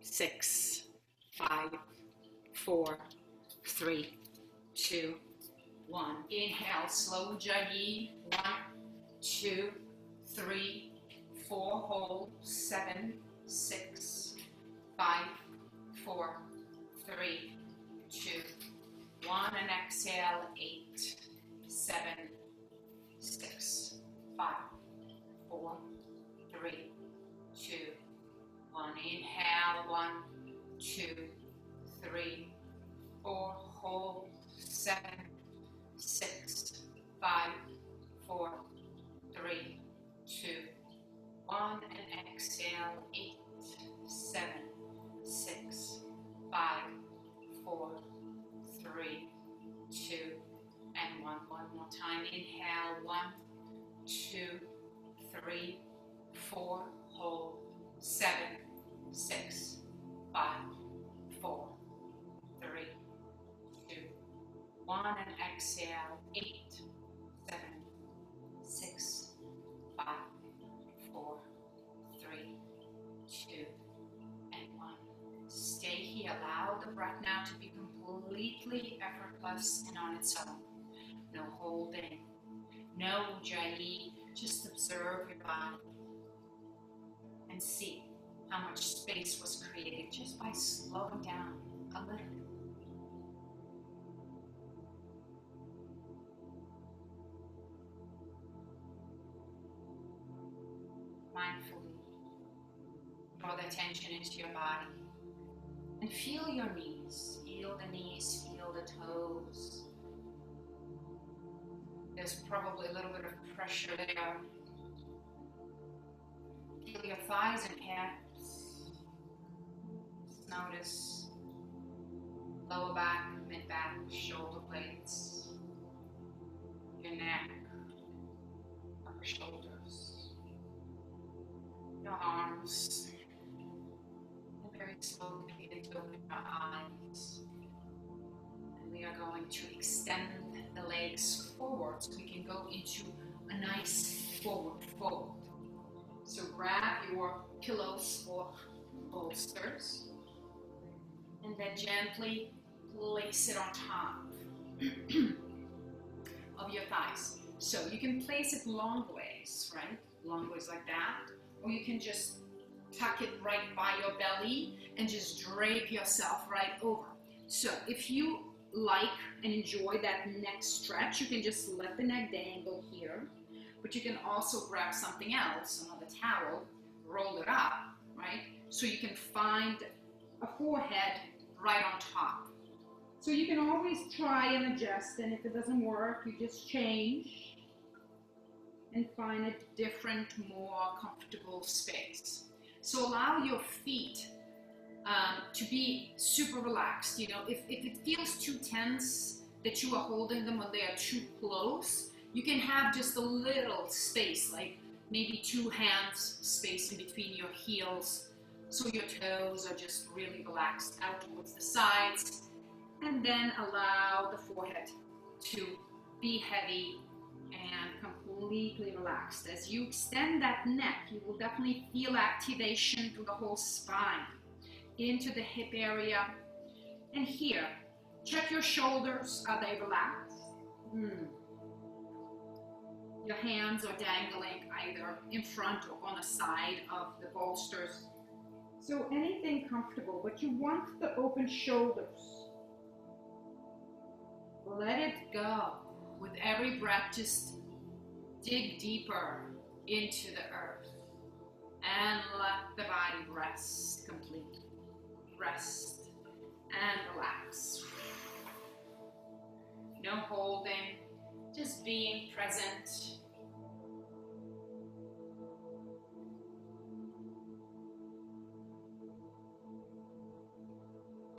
6, 5, 4, 3, 2, 1. Inhale, slow ujjayi. 1, 2, 3, 4. Hold. 7, 6, 5, 4, 3, 2, 1. And exhale. 8, 7, 6, 5, 4, 3, 2, 1. Inhale. 1, 2, 3, 4. Hold. 7, 6, 5, 4, 3, 2, 1. And exhale. 8, 7, 6, 5, 4, 3, 2, and 1. One more time. Inhale. 1, 2, 3, 4. Hold. 7, 6, 5, 4, 3, 2, 1. And exhale. 8, 7, 6, 5, 4, 3, 2, and 1. Stay here. Allow the breath now to be completely effortless and on its own. No holding, no ujjayi. Just observe your body and see how much space was created just by slowing down a little. Mindfully draw the attention into your body and feel your knees. Feel the knees, feel the toes. There's probably a little bit of pressure there. Feel your thighs and hips. Just notice lower back, mid-back, shoulder blades, your neck, upper shoulders, your arms. And very slowly begin to open your eyes. And we are going to extend the legs forward so we can go into a nice forward fold. So grab your pillows or bolsters and then gently place it on top of your thighs. So you can place it long ways, right? Long ways like that. Or you can just tuck it right by your belly and just drape yourself right over. So if you like and enjoy that neck stretch, you can just let the neck dangle here. But you can also grab something else, another towel, roll it up, right? So you can find a forehead right on top. So you can always try and adjust, and if it doesn't work, you just change and find a different, more comfortable space. So allow your feet to be super relaxed. You know, if it feels too tense that you are holding them or they are too close, you can have just a little space, like maybe 2 hands space in between your heels, so your toes are just really relaxed out towards the sides. And then allow the forehead to be heavy and completely relaxed. As you extend that neck, you will definitely feel activation through the whole spine, into the hip area. And here, check your shoulders. Are they relaxed? Your hands are dangling either in front or on the side of the bolsters. So anything comfortable, but you want the open shoulders. Let it go. With every breath, just dig deeper into the earth and let the body rest completely. Rest and relax. No holding, just being present.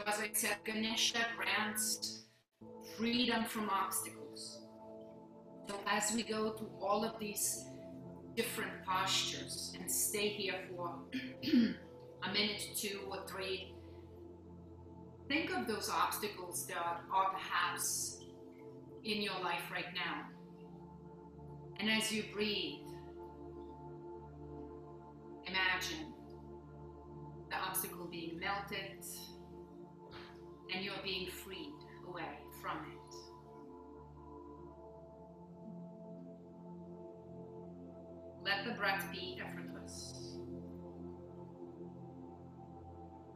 As I said, Ganesha grants freedom from obstacles. So as we go through all of these different postures and stay here for a minute, 2 or 3, think of those obstacles that are perhaps in your life right now. And as you breathe, imagine the obstacle being melted, and you're being freed away from it. Let the breath be effortless.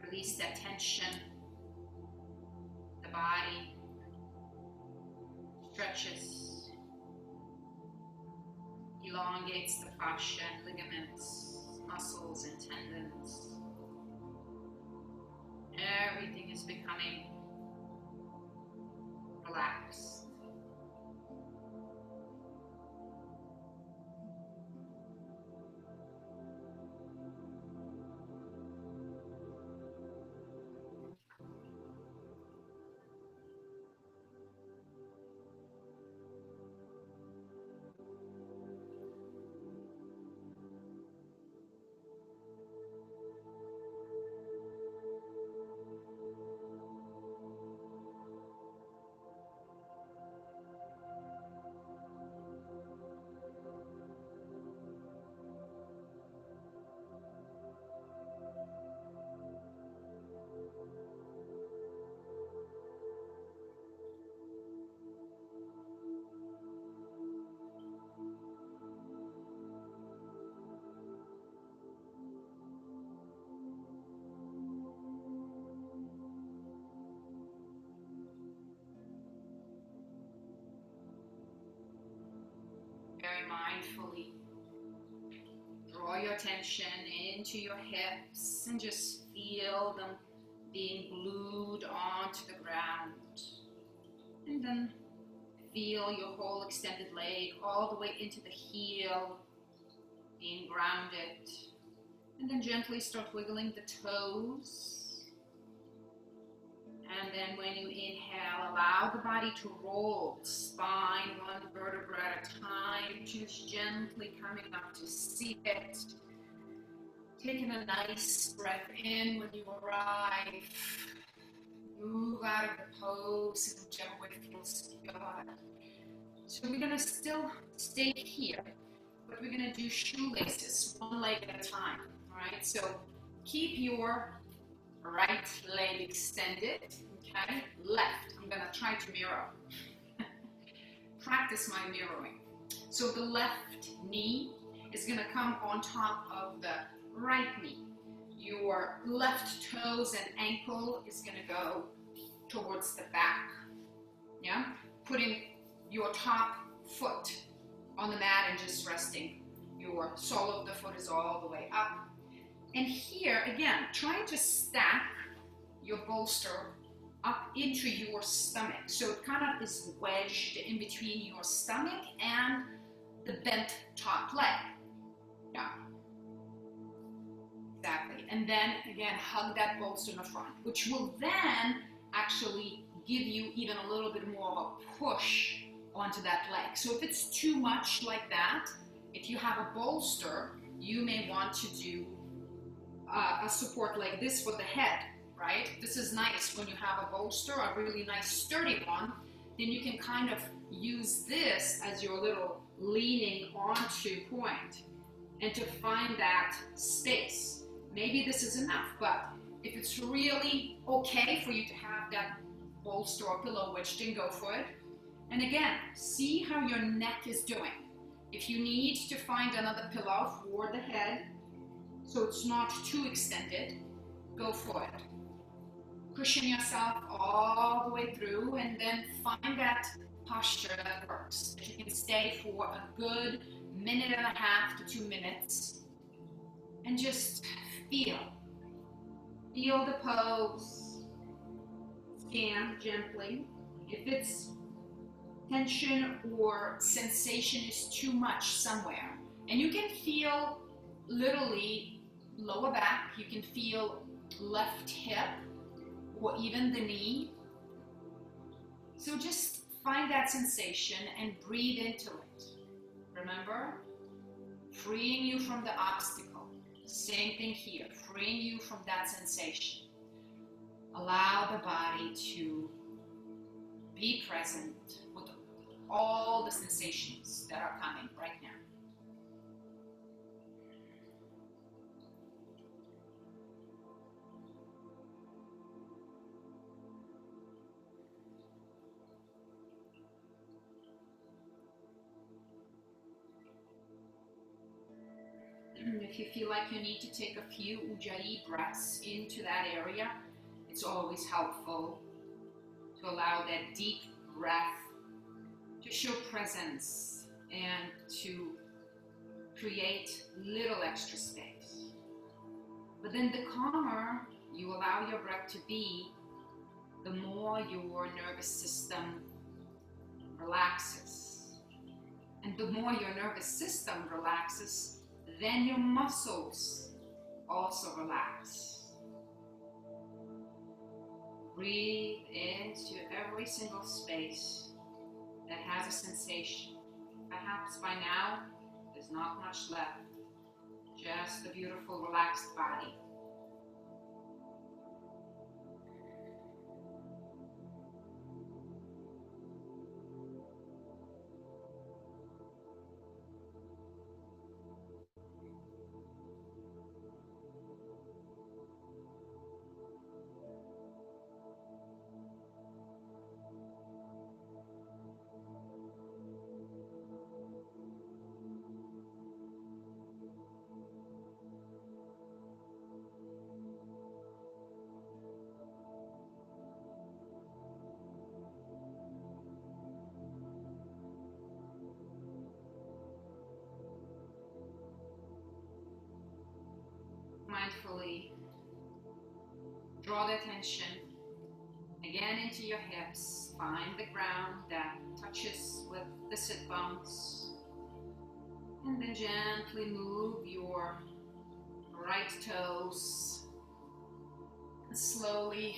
Release that tension. The body stretches, elongates the fascia and ligaments, muscles and tendons. Everything is becoming relaxed. Very mindfully draw your attention into your hips and just feel them being glued onto the ground. And then feel your whole extended leg all the way into the heel, being grounded. And then gently start wiggling the toes. And then when you inhale, allow the body to roll, spine one vertebra at a time, just gently coming up to seated. Taking a nice breath in when you arrive. Move out of the pose in whichever way feels good. So we're gonna still stay here, but we're gonna do shoelaces, one leg at a time, all right? So keep your right leg extended, okay? Left, I'm gonna try to mirror. Practice my mirroring. So the left knee is gonna come on top of the right knee. Your left toes and ankle is gonna go towards the back, yeah? Putting your top foot on the mat and just resting. Your sole of the foot is all the way up. And here, again, trying to stack your bolster up into your stomach. So it kind of is wedged in between your stomach and the bent top leg. Yeah. Exactly. And then, again, hug that bolster in the front, which will then actually give you even a little bit more of a push onto that leg. So if it's too much like that, if you have a bolster, you may want to do a support like this for the head, right? This is nice when you have a bolster, a really nice sturdy one, then you can kind of use this as your little leaning onto point and to find that space. Maybe this is enough, but if it's really okay for you to have that bolster or pillow wedged in, go for it. And again, see how your neck is doing. If you need to find another pillow for the head, so it's not too extended, go for it. Cushion yourself all the way through and then find that posture that works. That you can stay for a good minute and a half to 2 minutes and just feel. Feel the pose. Scan gently. If it's tension or sensation is too much somewhere, and you can feel literally lower back, you can feel left hip or even the knee. So just find that sensation and breathe into it. Remember, freeing you from the obstacle. Same thing here, freeing you from that sensation. Allow the body to be present with all the sensations that are coming right now. if you feel like you need to take a few Ujjayi breaths into that area, it's always helpful to allow that deep breath to show presence and to create little extra space. But then the calmer you allow your breath to be, the more your nervous system relaxes. And the more your nervous system relaxes, then your muscles also relax. Breathe into every single space that has a sensation. Perhaps by now, there's not much left. Just a beautiful, relaxed body. Mindfully draw the attention again into your hips. Find the ground that touches with the sit bones. And then gently move your right toes. And slowly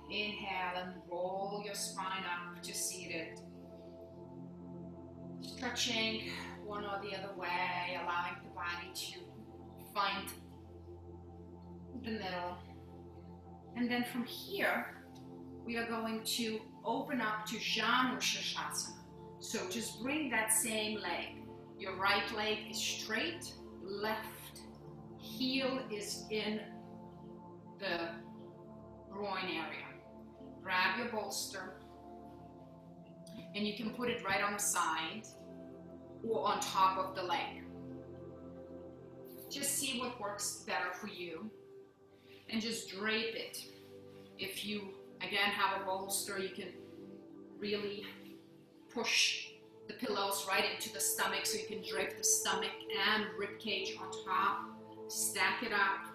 inhale and roll your spine up to seated. Stretching one or the other way, allowing the body to find the middle. And then from here, we are going to open up to Janu Shasana. So just bring that same leg. Your right leg is straight, left heel is in the groin area. Grab your bolster, and you can put it right on the side or on top of the leg. Just see what works better for you. And just drape it. If you, again, have a bolster, you can really push the pillows right into the stomach so you can drape the stomach and rib cage on top. Stack it up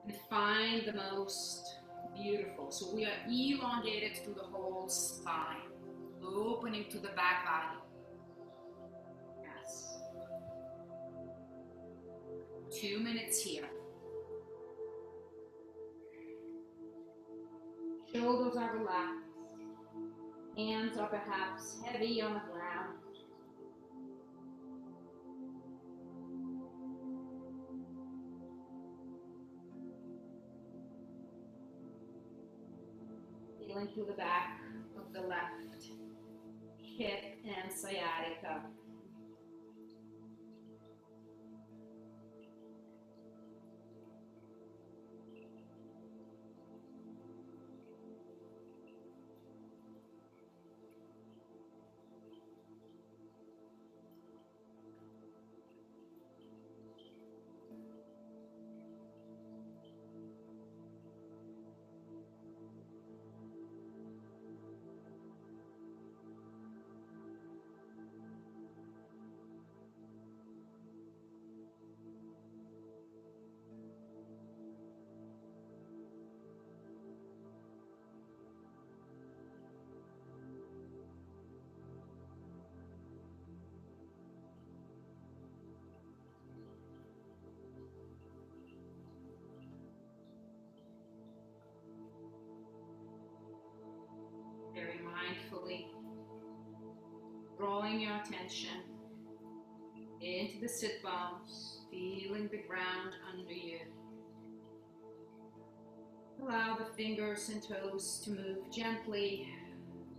and find the most beautiful. So we are elongated through the whole spine, opening to the back body. Yes. 2 minutes here. Shoulders are relaxed. Hands are perhaps heavy on the ground. Feeling through the back of the left hip and sciatica. Very mindfully drawing your attention into the sit bones, feeling the ground under you. Allow the fingers and toes to move gently,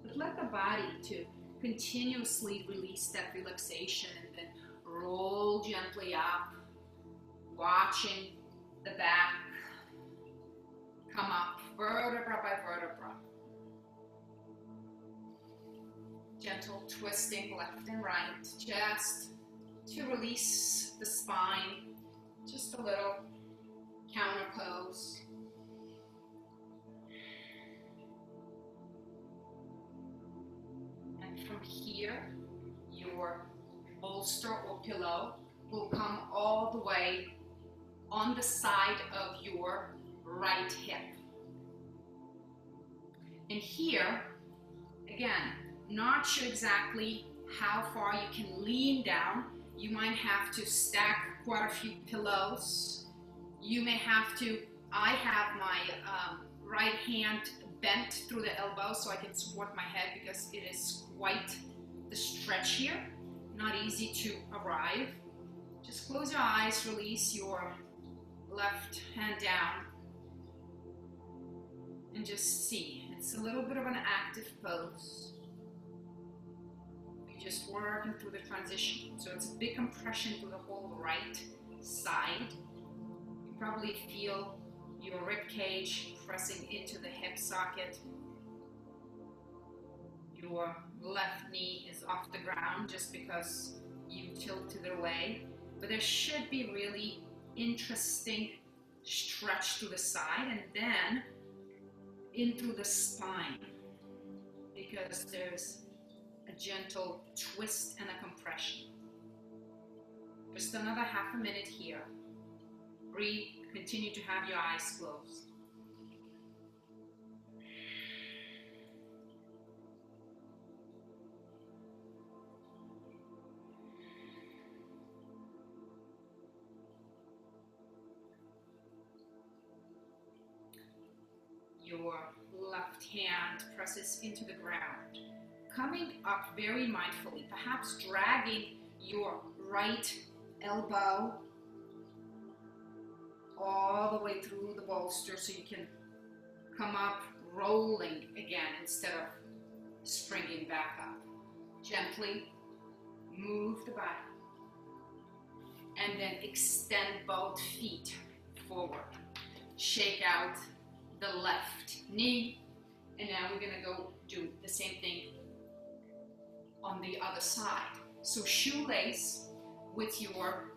but let the body to continuously release that relaxation and then roll gently up, watching the back come up vertebra by vertebra. Gentle twisting left and right, just to release the spine Just a little counter pose. And from here, your bolster or pillow will come all the way on the side of your right hip. And here, again, not sure exactly how far you can lean down. You might have to stack quite a few pillows. You may have to, I have my right hand bent through the elbow so I can support my head because it is quite the stretch here. Not easy to arrive. Just close your eyes, release your left hand down, and just see. It's a little bit of an active pose. You're just working through the transition. So it's a big compression through the whole right side. You probably feel your rib cage pressing into the hip socket. Your left knee is off the ground just because you tilted it away. But there should be really interesting stretch to the side and then into the spine, because there's a gentle twist and a compression. Just another half a minute here. Breathe, continue to have your eyes closed. Your left hand presses into the ground, coming up very mindfully, perhaps dragging your right elbow all the way through the bolster so you can come up rolling again instead of springing back up. Gently move the body and then extend both feet forward. Shake out the left knee, and now we're going to go do the same thing on the other side. So shoelace with your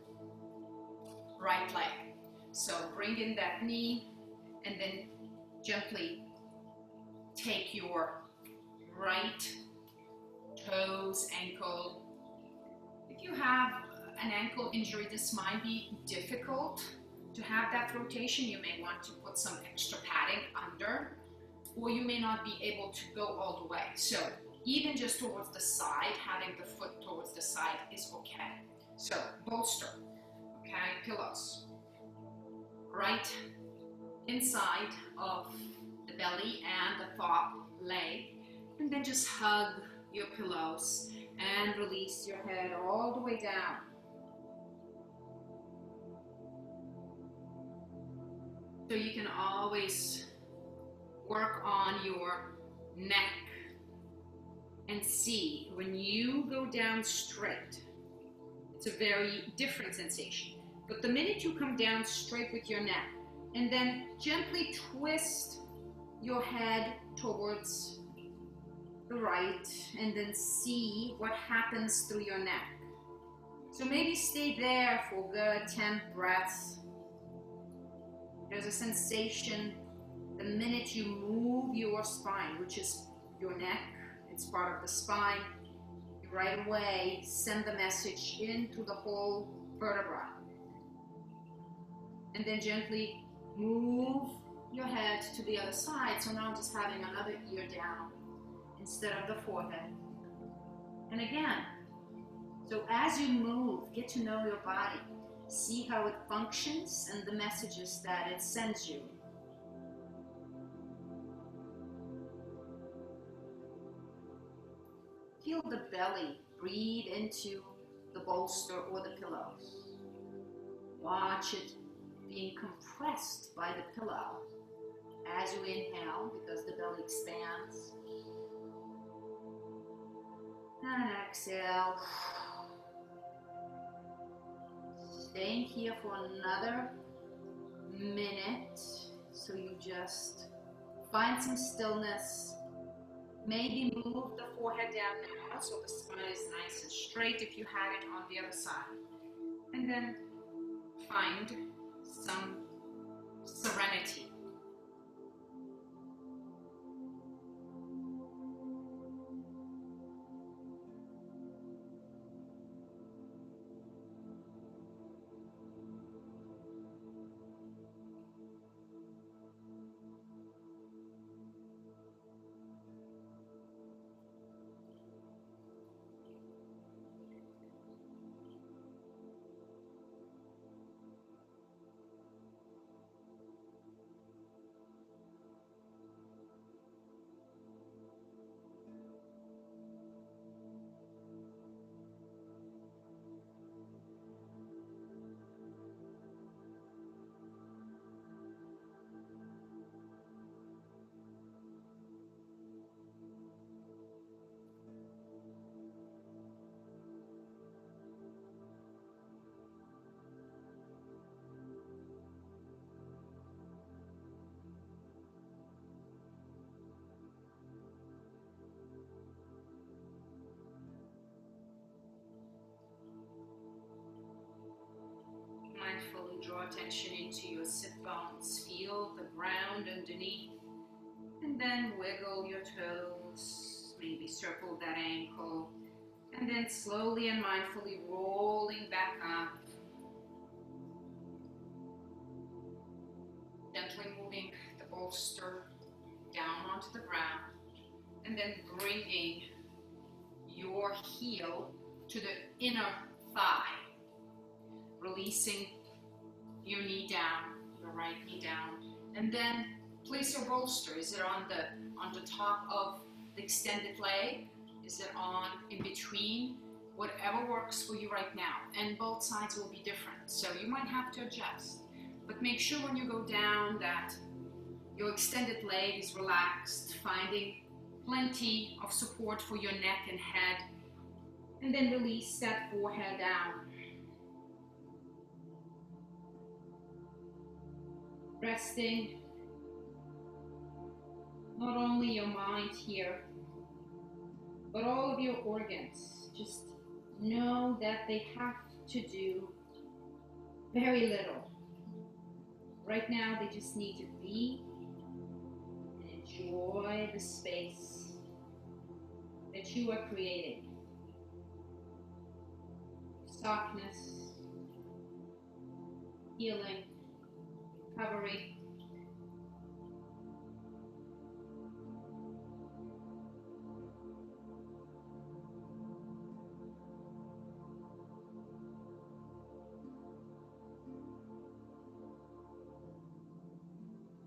right leg. So bring in that knee and then gently take your right toes, ankle. If you have an ankle injury, this might be difficult to have that rotation. You may want to put some extra padding under, or you may not be able to go all the way. So even just towards the side, having the foot towards the side is okay. So bolster, okay, pillows. Right inside of the belly and the top leg, and then just hug your pillows and release your head all the way down. So you can always work on your neck and see when you go down straight, it's a very different sensation. But the minute you come down straight with your neck and then gently twist your head towards the right and then see what happens through your neck. So maybe stay there for good 10 breaths. There's a sensation the minute you move your spine, which is your neck, it's part of the spine, you right away send the message into the whole vertebra. And then gently move your head to the other side. So now just having another ear down instead of the forehead. And again, so as you move, get to know your body. See how it functions and the messages that it sends you. Feel the belly breathe into the bolster or the pillows. Watch it being compressed by the pillow as you inhale, because the belly expands. And exhale. Staying here for another minute, so you just find some stillness. Maybe move the forehead down now so the spine is nice and straight if you had it on the other side. And then find some serenity. Mindfully draw attention into your sit bones. Feel the ground underneath. And then wiggle your toes. Maybe circle that ankle. And then slowly and mindfully rolling back up. Gently moving the bolster down onto the ground. And then bringing your heel to the inner thigh. Releasing your knee down, your right knee down, and then place your bolster. Is it on the top of the extended leg? Is it on in between? Whatever works for you right now. And both sides will be different, so you might have to adjust. But make sure when you go down that your extended leg is relaxed, finding plenty of support for your neck and head, and then release that forehead down. Resting not only your mind here, but all of your organs. Just know that they have to do very little. Right now, they just need to be and enjoy the space that you are creating. Softness, healing, recovery.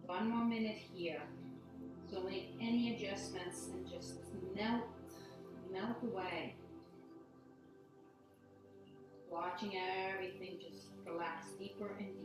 One more minute here. So make any adjustments and just melt away. Watching everything just relax deeper and deeper.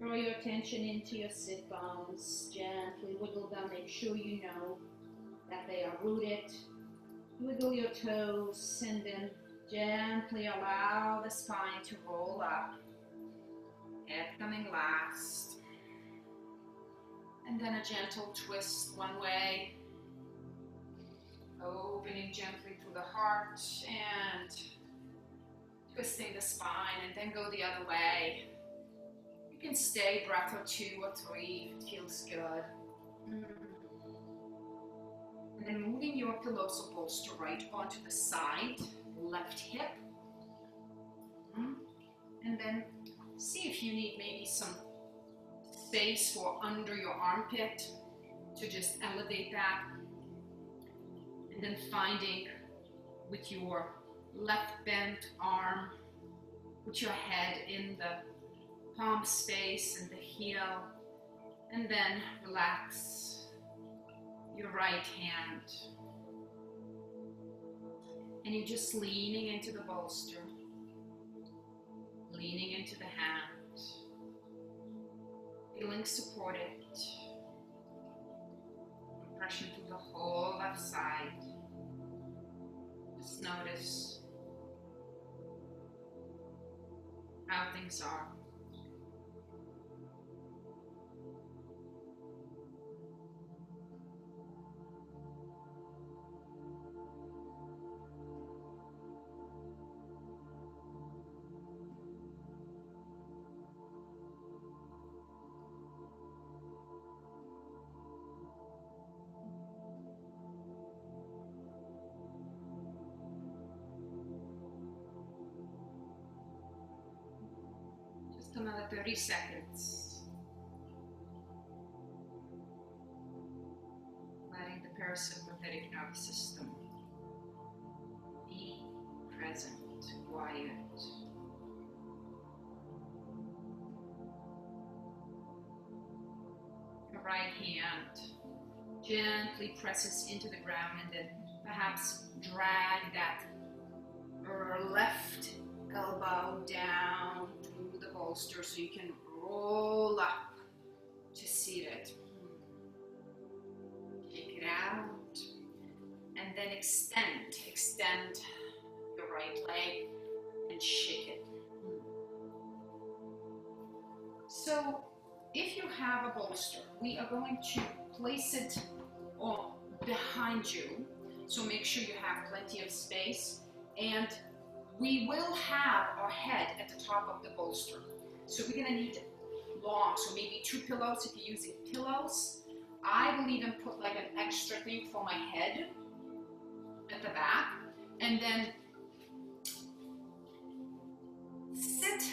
Draw your attention into your sit bones. Gently wiggle them. Make sure you know that they are rooted. Wiggle your toes and then gently allow the spine to roll up. Head coming last. And then a gentle twist one way. Opening gently through the heart and twisting the spine, and then go the other way. You can stay a breath or two or three if it feels good. And then moving your pillows or bolster right onto the side, left hip. And then see if you need maybe some space for under your armpit to just elevate that. And then finding with your left bent arm, put your head in the palm space and the heel, and then relax your right hand And you're just leaning into the bolster, leaning into the hand, feeling supported. Compression through the whole left side. Just notice how things are. Just another 30 seconds. Letting the parasympathetic nervous system be present, quiet. Your right hand gently presses into the ground, and then perhaps drag that left elbow down through the bolster so you can roll up to seated. Take it out and then extend your right leg and shake it. So if you have a bolster, we are going to place it behind you, so make sure you have plenty of space, and we will have our head at the top of the bolster. So we're gonna need long, so maybe 2 pillows if you're using pillows. I will even put like an extra thing for my head at the back, and then sit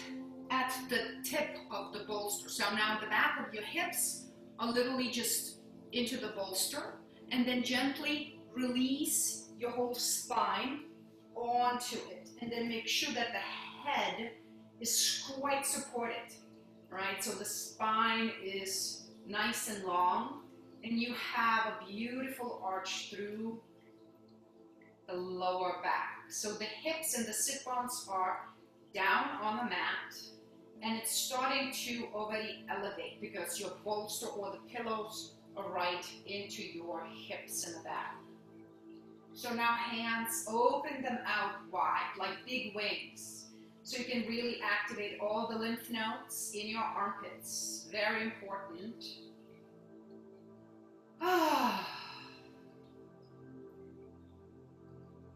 at the tip of the bolster. So now the back of your hips are literally just into the bolster, and then gently release your whole spine onto it, and then make sure that the head is quite supported, right? So the spine is nice and long, and you have a beautiful arch through the lower back. So the hips and the sit bones are down on the mat, and it's starting to already elevate because your bolster or the pillows are right into your hips in the back. So now hands, open them out wide, like big wings. So you can really activate all the lymph nodes in your armpits. Very important.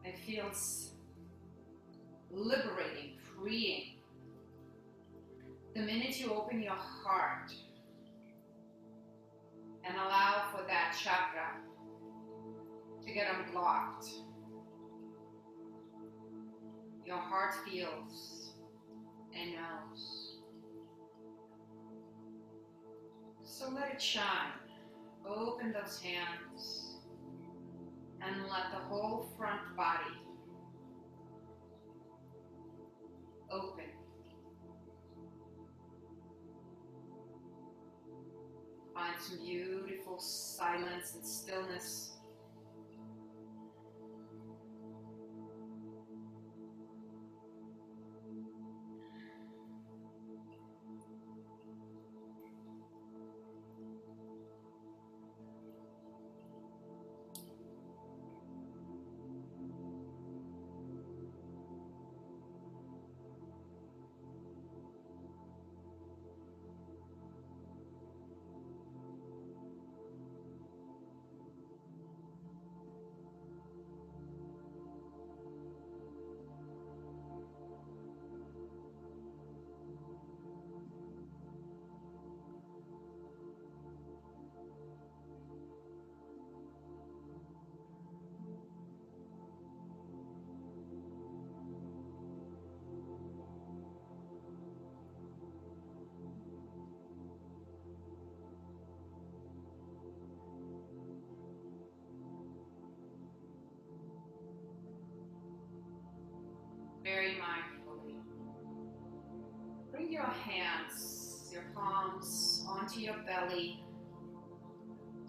It feels liberating, freeing. The minute you open your heart and allow for that chakra to get unblocked, your heart feels and knows. So let it shine. Open those hands and let the whole front body open. Find some beautiful silence and stillness. Very mindfully. Bring your hands, your palms onto your belly,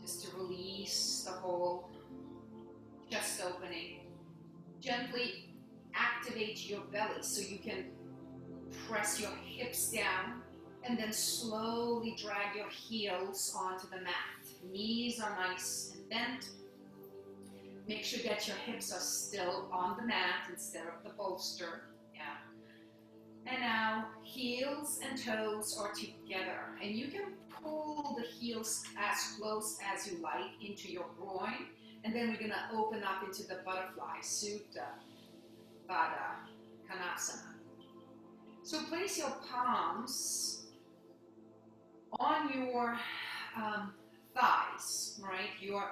just to release the whole chest opening. Gently activate your belly so you can press your hips down and then slowly drag your heels onto the mat. Knees are nice and bent. Make sure that your hips are still on the mat instead of the bolster. Yeah. And now heels and toes are together, and you can pull the heels as close as you like into your groin, and then we're going to open up into the butterfly, Supta, Baddha, Konasana. So place your palms on your thighs, right? Your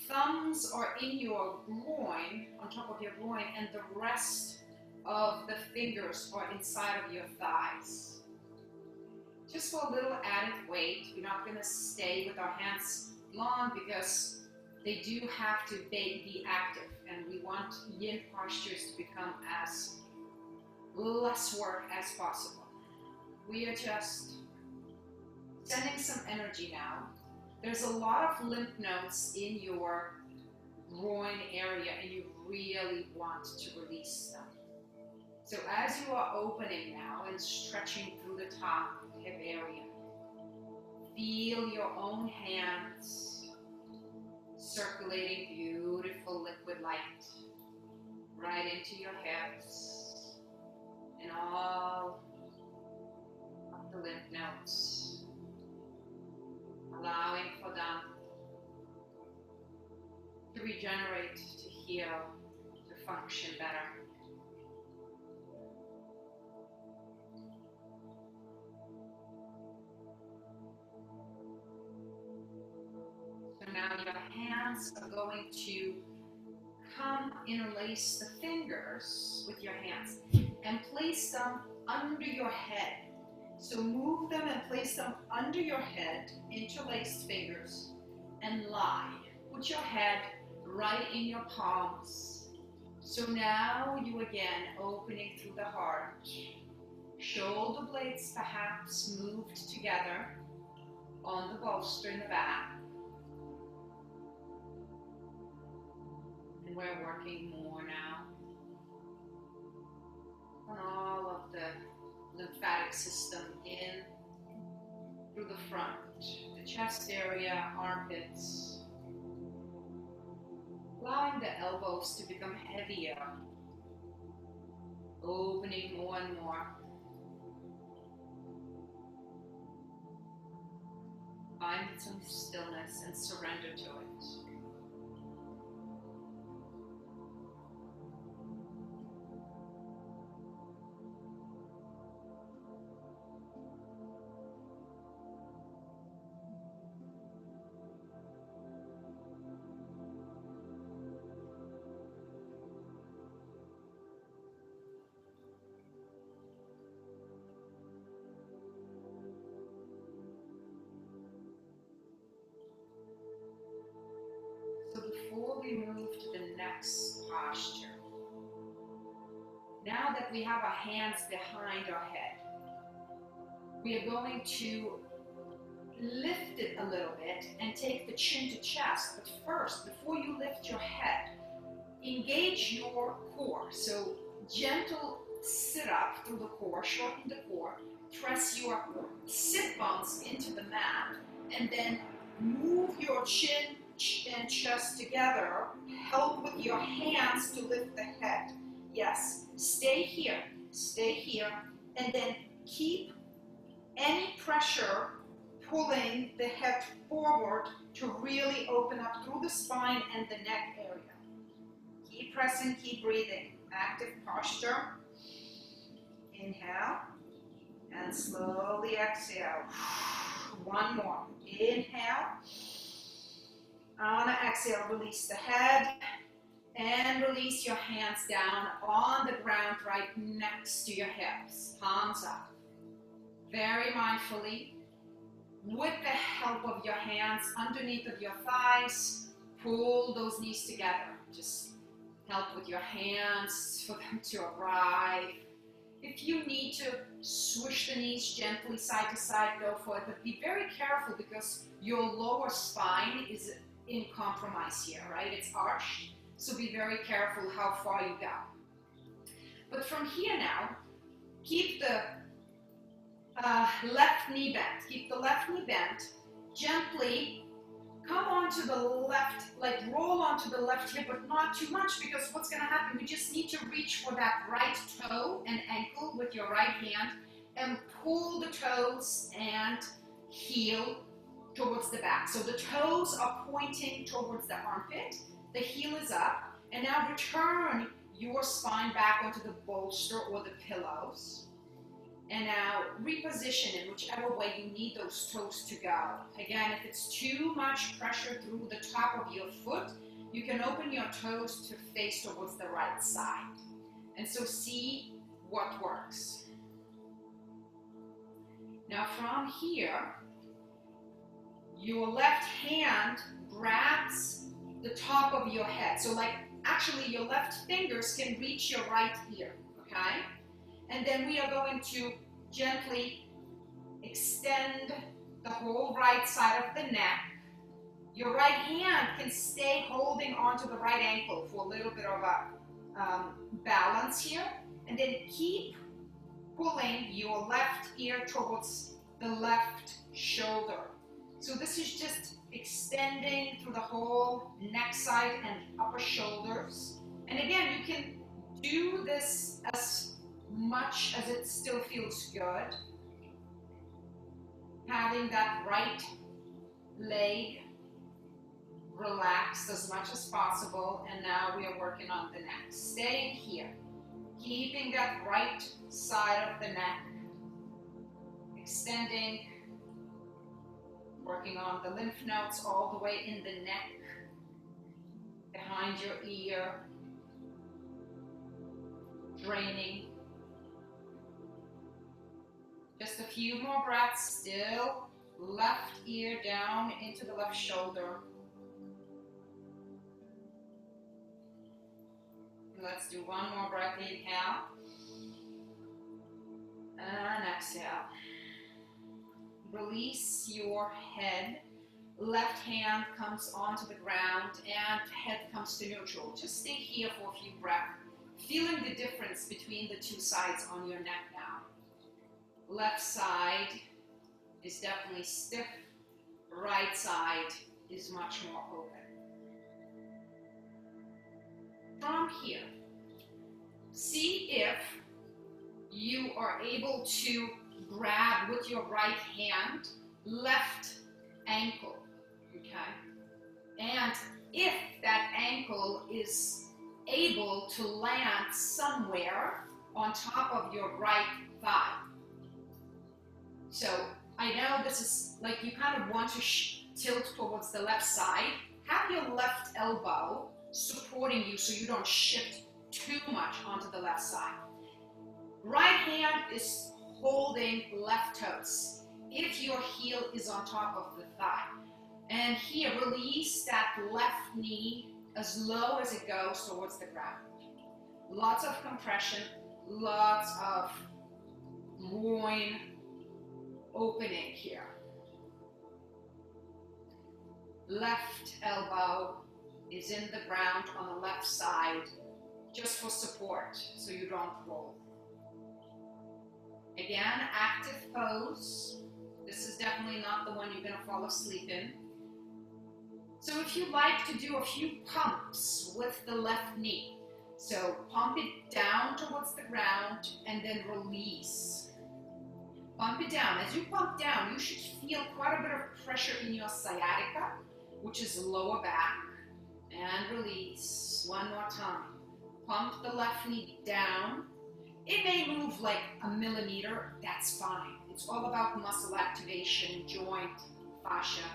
thumbs are in your groin, on top of your groin, and the rest of the fingers are inside of your thighs. Just for a little added weight, we're not going to stay with our hands long because they do have to be active, and we want yin postures to become as less work as possible. We are just sending some energy now. There's a lot of lymph nodes in your groin area, and you really want to release them. So as you are opening now and stretching through the top hip area, feel your own hands circulating beautiful liquid light right into your hips and all of the lymph nodes, allowing for them to regenerate, to heal, to function better. So now your hands are going to come interlace the fingers with your hands and place them under your head. So move them and place them under your head, interlaced fingers, and lie. Put your head right in your palms. So now you again opening through the heart. Shoulder blades perhaps moved together on the bolster in the back. And we're working more now on all of the lymphatic system in through the front, the chest area, armpits, allowing the elbows to become heavier, opening more and more. Find some stillness and surrender to it. Before we move to the next posture, now that we have our hands behind our head, we are going to lift it a little bit and take the chin to chest. But first, before you lift your head, engage your core. So gentle sit up through the core, shorten the core, press your sit bones into the mat, and then move your chin and chest together. Help with your hands to lift the head. Yes, stay here, and then keep any pressure pulling the head forward to really open up through the spine and the neck area. Keep pressing, keep breathing. Active posture. Inhale and slowly exhale. One more. Inhale. On an exhale, release the head and release your hands down on the ground right next to your hips. Palms up. Very mindfully, with the help of your hands underneath of your thighs, pull those knees together. Just help with your hands for them to arrive. If you need to swish the knees gently side to side, go for it, but be very careful because your lower spine is in compromise here, right? It's arched. So be very careful how far you go. But from here now, keep the left knee bent. Keep the left knee bent. Gently come onto the left, like roll onto the left hip, but not too much, because what's going to happen, we just need to reach for that right toe and ankle with your right hand and pull the toes and heel towards the back. So the toes are pointing towards the armpit, the heel is up, and now return your spine back onto the bolster or the pillows. And now reposition in whichever way you need those toes to go. Again, if it's too much pressure through the top of your foot, you can open your toes to face towards the right side. And so see what works. Now from here, your left hand grabs the top of your head. So like actually your left fingers can reach your right ear, okay? And then we are going to gently extend the whole right side of the neck. Your right hand can stay holding onto the right ankle for a little bit of a balance here. And then keep pulling your left ear towards the left shoulder. So this is just extending through the whole neck side and upper shoulders. And again, you can do this as much as it still feels good. Having that right leg relaxed as much as possible. And now we are working on the neck. Staying here. Keeping that right side of the neck. Extending. Working on the lymph nodes all the way in the neck. Behind your ear. Draining. Just a few more breaths, still left ear down into the left shoulder. Let's do one more breath, inhale. And exhale. Release your head. Left hand comes onto the ground and head comes to neutral. Just stay here for a few breaths, feeling the difference between the two sides on your neck now. Left side is definitely stiff. Right side is much more open. From here, see if you are able to grab with your right hand left ankle, okay? And if that ankle is able to land somewhere on top of your right thigh. So I know this is like you kind of want to tilt towards the left side. Have your left elbow supporting you so you don't shift too much onto the left side. Right hand is holding left toes. If your heel is on top of the thigh. And here, release that left knee as low as it goes towards the ground. Lots of compression, lots of groin opening here. Left elbow is in the ground on the left side, just for support, so you don't roll. Again, active pose. This is definitely not the one you're going to fall asleep in. So if you like to do a few pumps with the left knee, so pump it down towards the ground and then release. Pump it down. As you pump down, you should feel quite a bit of pressure in your sciatica, which is lower back, and release. One more time. Pump the left knee down. It may move like a millimeter, that's fine. It's all about muscle activation, joint, fascia,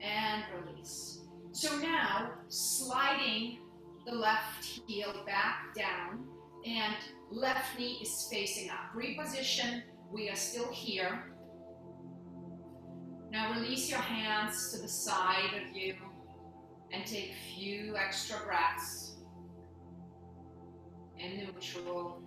and release. So now, sliding the left heel back down, and left knee is facing up. Reposition, we are still here. Now release your hands to the side of you, and take a few extra breaths in neutral.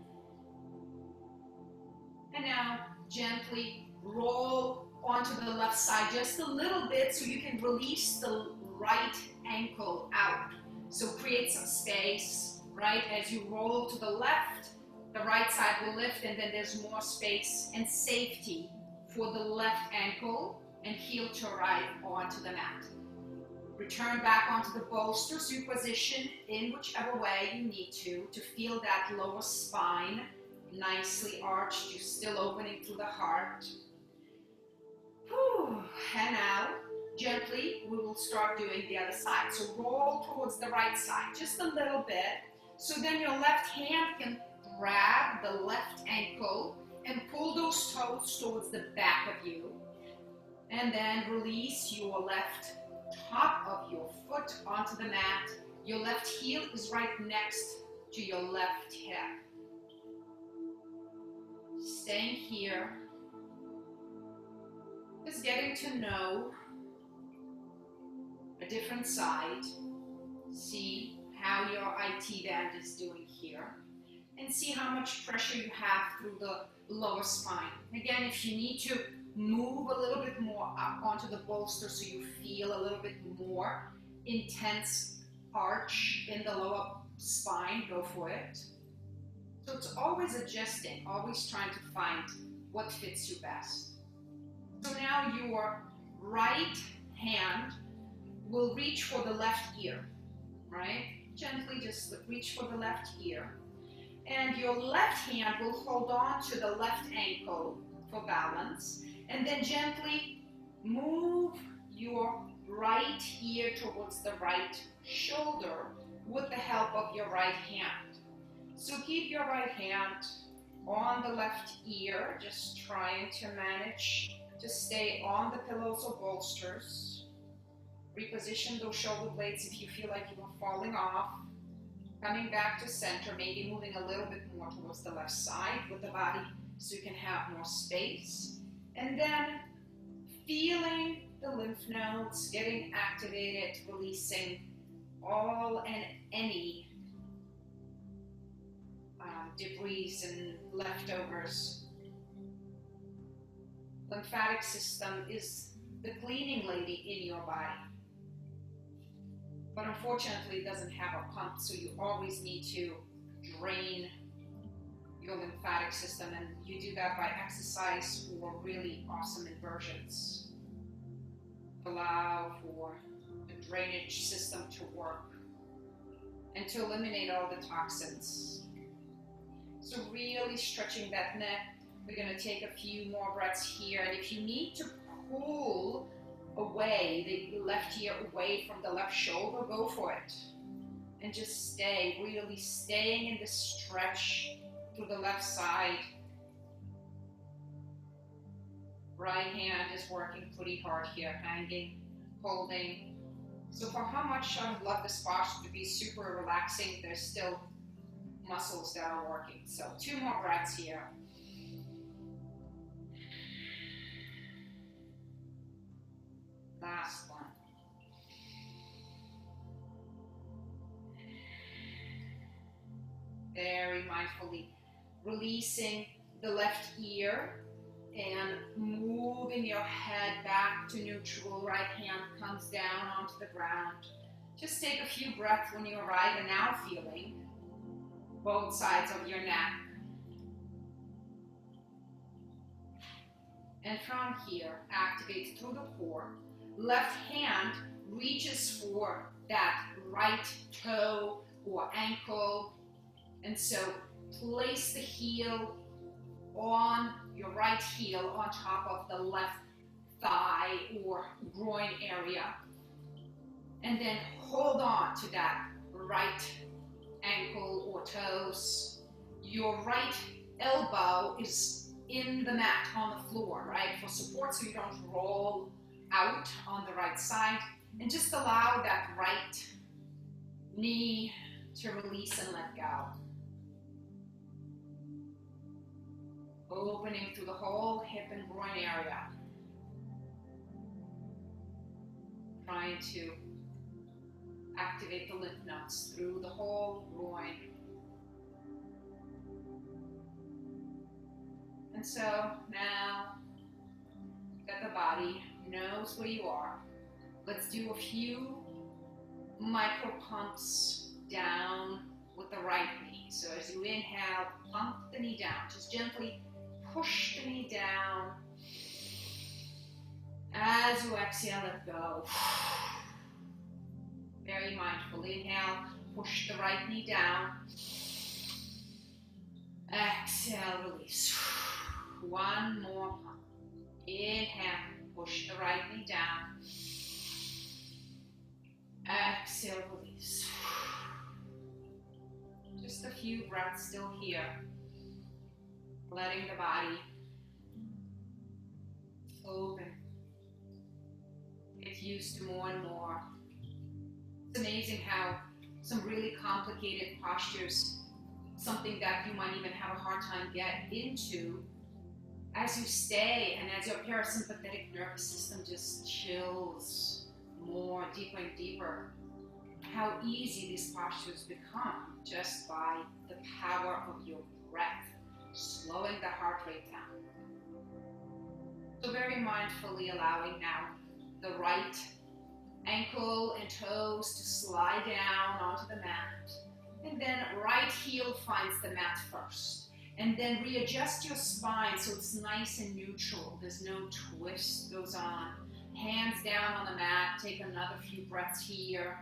And now gently roll onto the left side just a little bit so you can release the right ankle out. So create some space, right? As you roll to the left, the right side will lift, and then there's more space and safety for the left ankle and heel to arrive onto the mat. Return back onto the bolster, so you position in whichever way you need to feel that lower spine nicely arched. You're still opening through the heart. Whew. And now, gently, we will start doing the other side. So roll towards the right side, just a little bit. So then your left hand can grab the left ankle and pull those toes towards the back of you. And then release your left top of your foot onto the mat. Your left heel is right next to your left hip. Staying here. Just getting to know a different side. See how your IT band is doing here. And see how much pressure you have through the lower spine. Again, if you need to move a little bit more up onto the bolster so you feel a little bit more intense arch in the lower spine, go for it. So it's always adjusting, always trying to find what fits you best. So now your right hand will reach for the left ear, right? Gently just reach for the left ear. And your left hand will hold on to the left ankle for balance. And then gently move your right ear towards the right shoulder with the help of your right hand. So keep your right hand on the left ear, just trying to manage to stay on the pillows or bolsters. Reposition those shoulder blades if you feel like you are falling off. Coming back to center, maybe moving a little bit more towards the left side with the body so you can have more space. And then feeling the lymph nodes getting activated, releasing all and any debris and leftovers. Lymphatic system is the cleaning lady in your body. But unfortunately, it doesn't have a pump, so you always need to drain your lymphatic system, and you do that by exercise or really awesome inversions. Allow for the drainage system to work and to eliminate all the toxins. So really stretching that neck. We're going to take a few more breaths here, and if you need to pull away the left ear away from the left shoulder, go for it. And just stay, really staying in the stretch through the left side. Right hand is working pretty hard here, hanging, holding. So for how much I would love this posture to be super relaxing, there's still muscles that are working. So 2 more breaths here. Last one. Very mindfully releasing the left ear and moving your head back to neutral. Right hand comes down onto the ground. Just take a few breaths when you arrive, and now feeling both sides of your neck. And from here, activate through the core. Left hand reaches for that right toe or ankle. And so place the heel on your right heel on top of the left thigh or groin area. And then hold on to that right ankle or toes. Your right elbow is in the mat on the floor, right? For support, so you don't roll out on the right side. And just allow that right knee to release and let go. Opening through the whole hip and groin area. Trying to activate the lymph nodes through the whole groin. And so now that the body knows where you are, let's do a few micro pumps down with the right knee. So as you inhale, pump the knee down. Just gently push the knee down. As you exhale, let go. Very mindful. Inhale, push the right knee down. Exhale, release. One more pump. Inhale, push the right knee down. Exhale, release. Just a few breaths still here. Letting the body open. Get used to more and more. It's amazing how some really complicated postures, something that you might even have a hard time getting into, as you stay and as your parasympathetic nervous system just chills more, deeper and deeper, how easy these postures become just by the power of your breath, slowing the heart rate down. So very mindfully allowing now the right ankle and toes to slide down onto the mat, and then right heel finds the mat first. And then readjust your spine so it's nice and neutral. There's no twist goes on. Hands down on the mat. Take another few breaths here.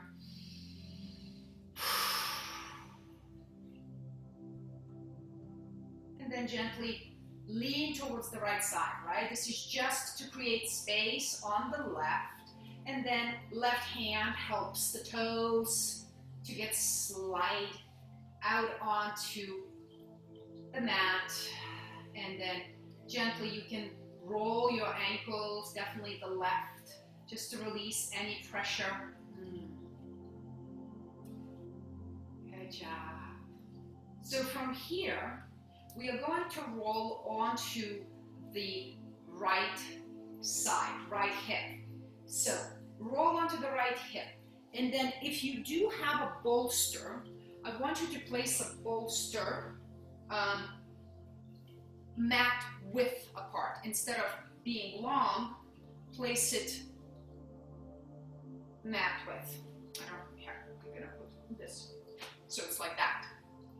And then gently lean towards the right side, right? This is just to create space on the left. And then left hand helps the toes to get slide out onto the mat, and then gently you can roll your ankles, definitely the left, just to release any pressure. Good job. So from here, we are going to roll onto the right side, right hip. So roll onto the right hip, and then if you do have a bolster, I want you to place a bolster mat width apart. Instead of being long, place it mat width. I'm gonna put this so it's like that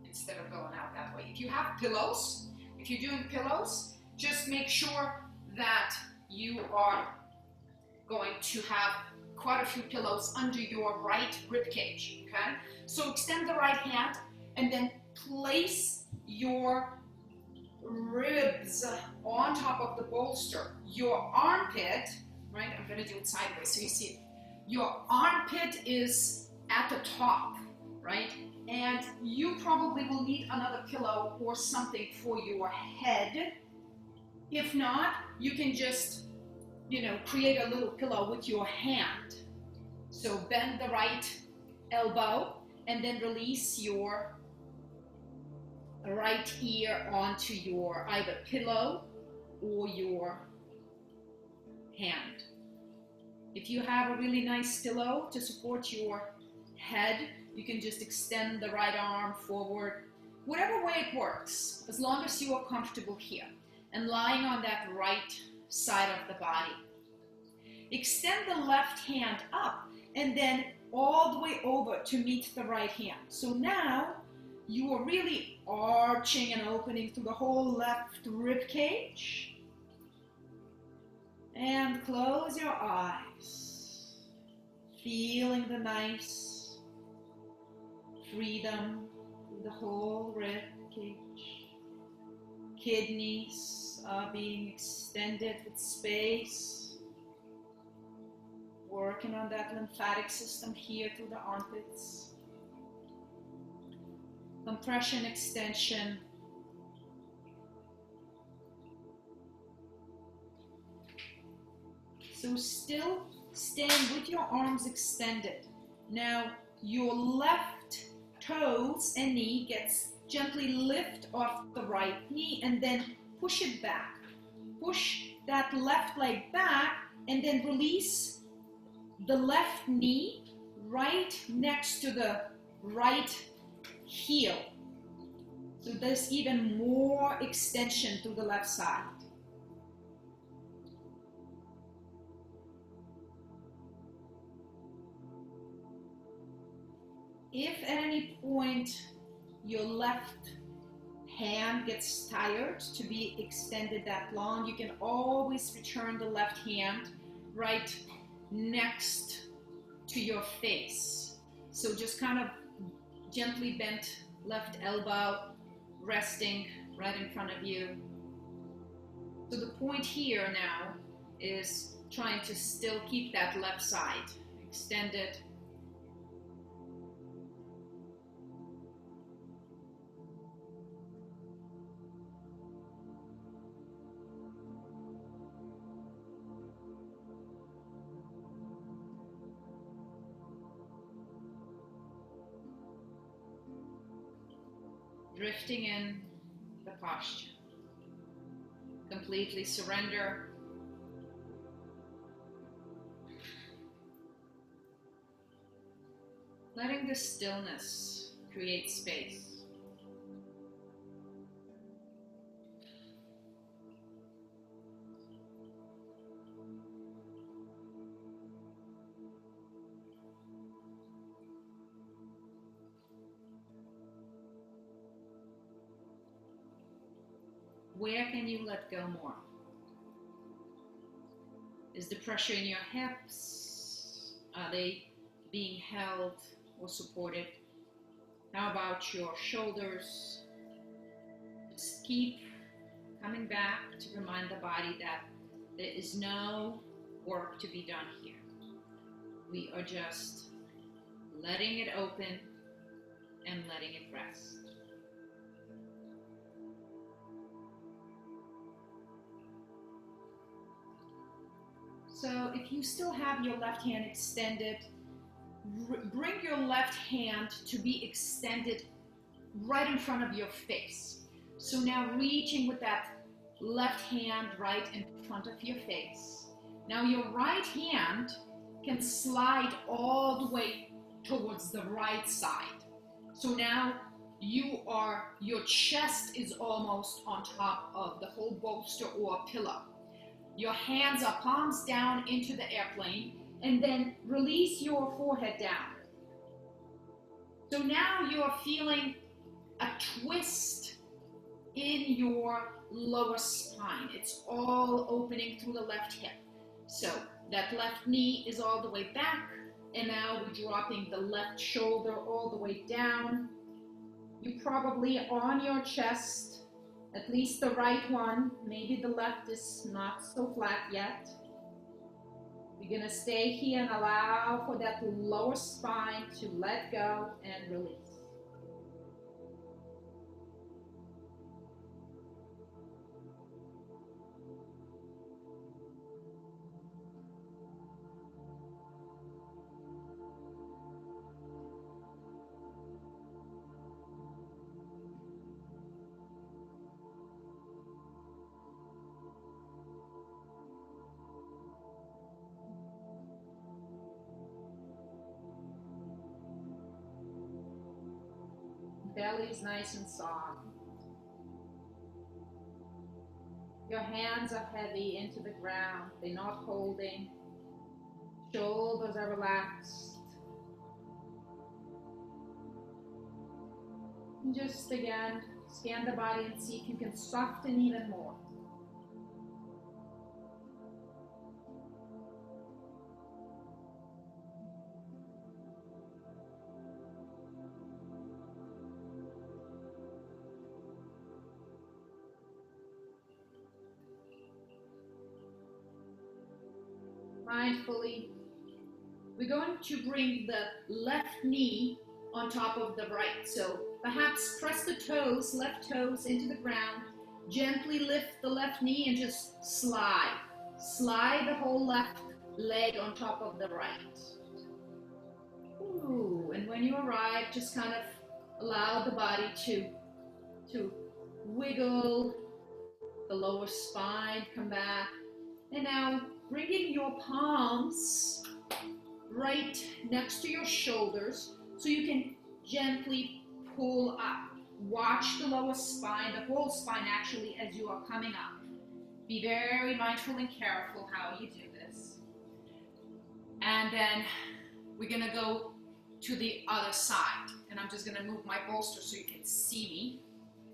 instead of going out that way. If you have pillows, if you're doing pillows, just make sure that you are going to have quite a few pillows under your right rib cage, okay? So extend the right hand and then place your ribs on top of the bolster. Your armpit, right? I'm gonna do it sideways so you see it. Your armpit is at the top, right? And you probably will need another pillow or something for your head. If not, you can just, create a little pillow with your hand. So bend the right elbow and then release your right ear onto your either pillow or your hand. If you have a really nice pillow to support your head, you can just extend the right arm forward, whatever way it works, as long as you are comfortable here and lying on that right side of the body. Extend the left hand up and then all the way over to meet the right hand. So now you are really arching and opening through the whole left rib cage. And close your eyes, feeling the nice freedom through the whole rib cage. Kidneys are being extended with space. Working on that lymphatic system here through the armpits. Compression, extension. So still staying with your arms extended. Now your left toes and knee gets gently lift off the right knee and then push it back. Push that left leg back and then release the left knee right next to the right heel. So there's even more extension to the left side. If at any point your left hand gets tired to be extended that long, you can always return the left hand right next to your face. So just kind of gently bent left elbow resting right in front of you. So the point here now is trying to still keep that left side extended. Drifting in the posture. Completely surrender. Letting the stillness create space. Where can you let go more? Is the pressure in your hips? Are they being held or supported? How about your shoulders? Just keep coming back to remind the body that there is no work to be done here. We are just letting it open and letting it rest. So if you still have your left hand extended, bring your left hand to be extended right in front of your face. So now reaching with that left hand right in front of your face. Now your right hand can slide all the way towards the right side. So now your chest is almost on top of the whole bolster or pillow. Your hands are palms down into the airplane, and then release your forehead down. So now you are feeling a twist in your lower spine. It's all opening through the left hip. So that left knee is all the way back, and now we're dropping the left shoulder all the way down. You probably are on your chest, at least the right one. Maybe the left is not so flat yet. We're gonna stay here and allow for that lower spine to let go and release. Belly is nice and soft. Your hands are heavy into the ground. They're not holding. Shoulders are relaxed. And just again, scan the body and see if you can soften even more. Mindfully, we're going to bring the left knee on top of the right. So perhaps press the toes, left toes into the ground. Gently lift the left knee and just slide. Slide the whole left leg on top of the right. Ooh, and when you arrive, just kind of allow the body to wiggle the lower spine, come back. And now bringing your palms right next to your shoulders so you can gently pull up. Watch the lower spine, the whole spine actually, as you are coming up. Be very mindful and careful how you do this. And then we're gonna go to the other side. And I'm just gonna move my bolster so you can see me.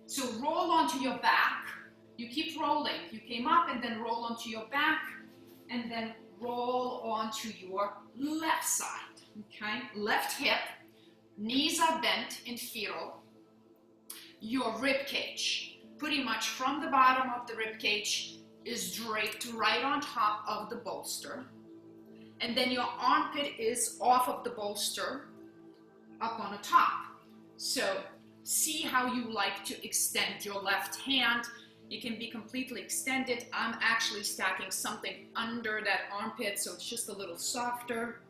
So roll onto your back. You keep rolling. You came up and then roll onto your back and then roll onto your left side, okay? Left hip, knees are bent in fetal. Your rib cage, pretty much from the bottom of the rib cage, is draped right on top of the bolster. And then your armpit is off of the bolster, up on the top. So see how you like to extend your left hand. You can be completely extended. I'm actually stacking something under that armpit, so it's just a little softer,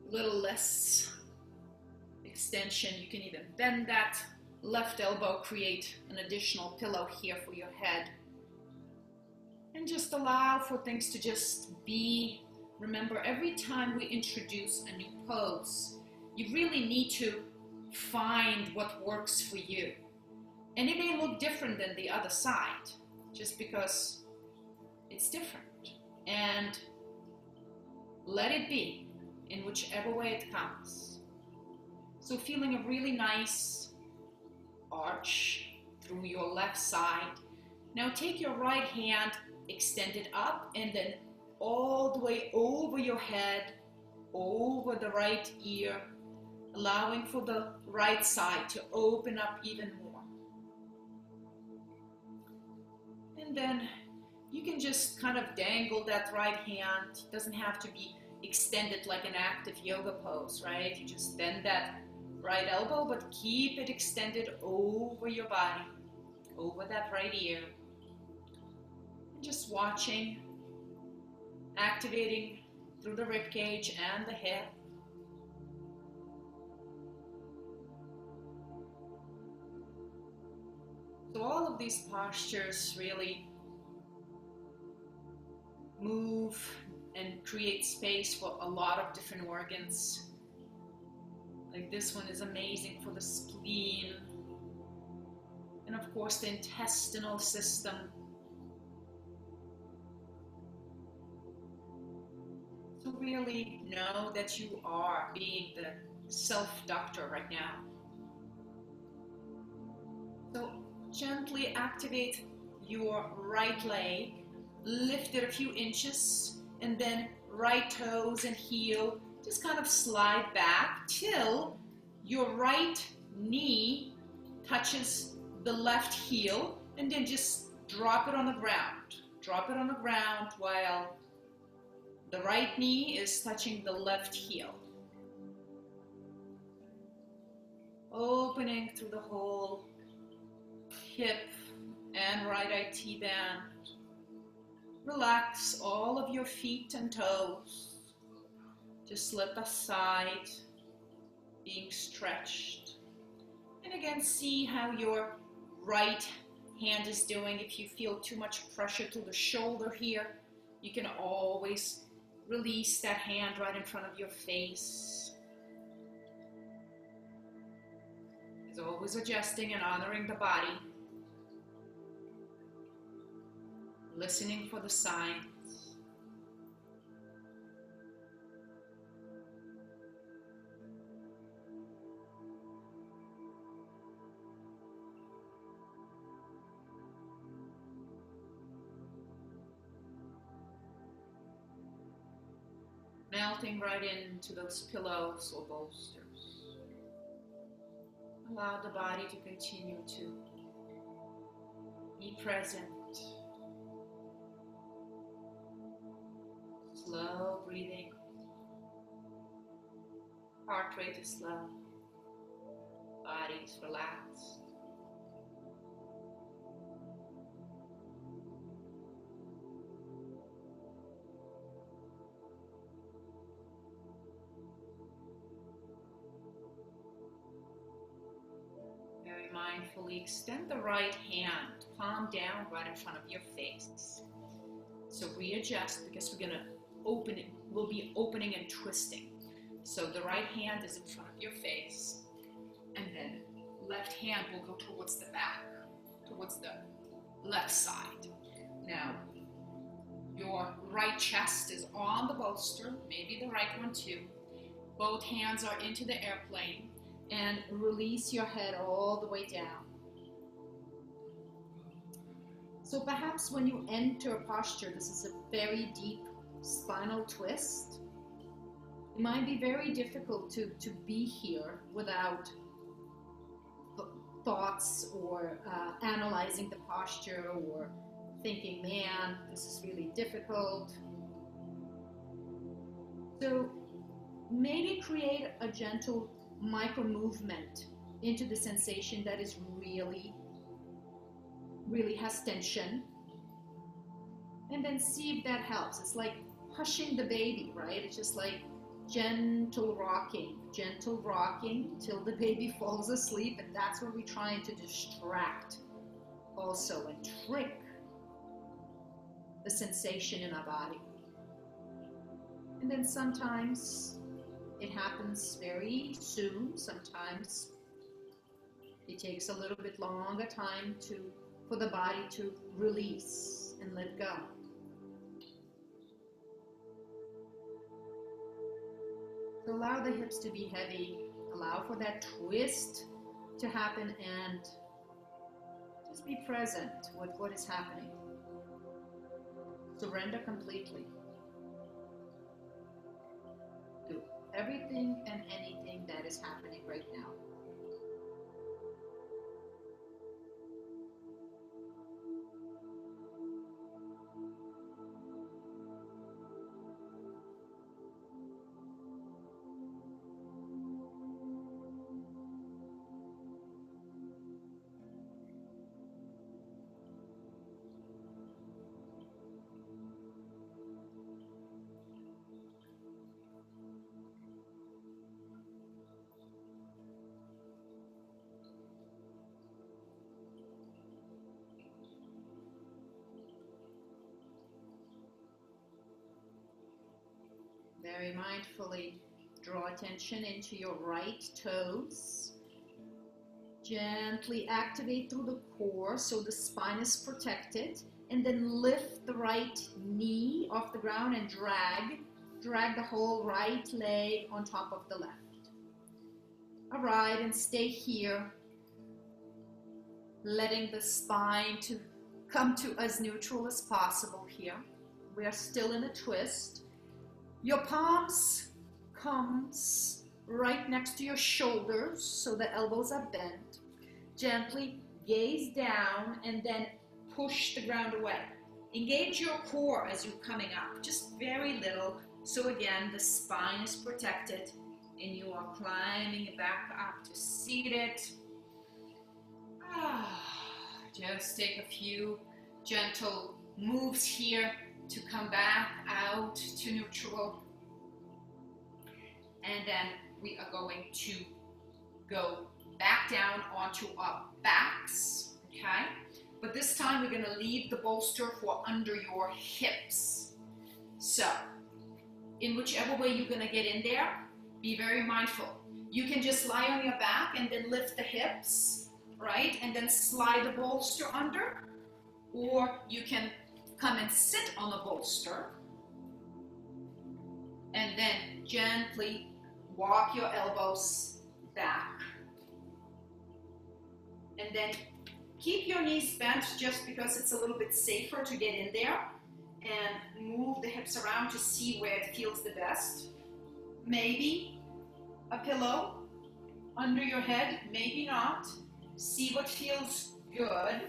a little less extension. You can even bend that left elbow, create an additional pillow here for your head. And just allow for things to just be. Remember, every time we introduce a new pose, you really need to find what works for you. And it may look different than the other side, just because it's different. And let it be in whichever way it comes. So feeling a really nice arch through your left side. Now take your right hand, extend it up, and then all the way over your head, over the right ear, allowing for the right side to open up even more. And then you can just kind of dangle that right hand. It doesn't have to be extended like an active yoga pose, right? You just bend that right elbow, but keep it extended over your body, over that right ear. And just watching, activating through the rib cage and the hip. So all of these postures really move and create space for a lot of different organs. Like this one is amazing for the spleen, and of course the intestinal system. So really know that you are being the self-doctor right now. So gently activate your right leg, lift it a few inches, and then right toes and heel just kind of slide back till your right knee touches the left heel, and then just drop it on the ground. Drop it on the ground while the right knee is touching the left heel. Opening through the whole hip and right IT band. Relax all of your feet and toes. Just slip aside, being stretched. And again, see how your right hand is doing. If you feel too much pressure to the shoulder here, you can always release that hand right in front of your face. It's always adjusting and honoring the body. Listening for the signs. Melting right into those pillows or bolsters. Allow the body to continue to be present. Slow breathing. Heart rate is slow. Body is relaxed. Very mindfully extend the right hand, palm down right in front of your face. So readjust because we're going to open it. We'll be opening and twisting. So the right hand is in front of your face, and then left hand will go towards the back, towards the left side. Now, your right chest is on the bolster, maybe the right one too. both hands are into the airplane, and release your head all the way down. So perhaps when you enter a posture, this is a very deep spinal twist. It might be very difficult to be here without thoughts or analyzing the posture or thinking, man, this is really difficult. So maybe create a gentle micro movement into the sensation that is really has tension, and then see if that helps. It's like hushing the baby, right? It's just like gentle rocking till the baby falls asleep, and that's what we're trying to distract also and trick the sensation in our body. And then sometimes it happens very soon, sometimes it takes a little bit longer time for the body to release and let go. So allow the hips to be heavy, allow for that twist to happen, and just be present with what is happening. Surrender completely to everything and anything that is happening right now. Very mindfully draw attention into your right toes. Gently activate through the core so the spine is protected, and then lift the right knee off the ground and drag the whole right leg on top of the left. All right, and stay here, letting the spine to come to as neutral as possible here. We are still in a twist. Your palms comes right next to your shoulders, so the elbows are bent. Gently gaze down and then push the ground away. Engage your core as you're coming up, just very little. So again, the spine is protected and you are climbing back up to seated. Just take a few gentle moves here to come back out to neutral. And then we are going to go back down onto our backs, okay? But this time we're gonna leave the bolster for under your hips. So, in whichever way you're gonna get in there, be very mindful. You can just lie on your back and then lift the hips, right? And then slide the bolster under, or you can come and sit on the bolster and then gently walk your elbows back. And then keep your knees bent just because it's a little bit safer to get in there, and move the hips around to see where it feels the best. Maybe a pillow under your head, maybe not. See what feels good.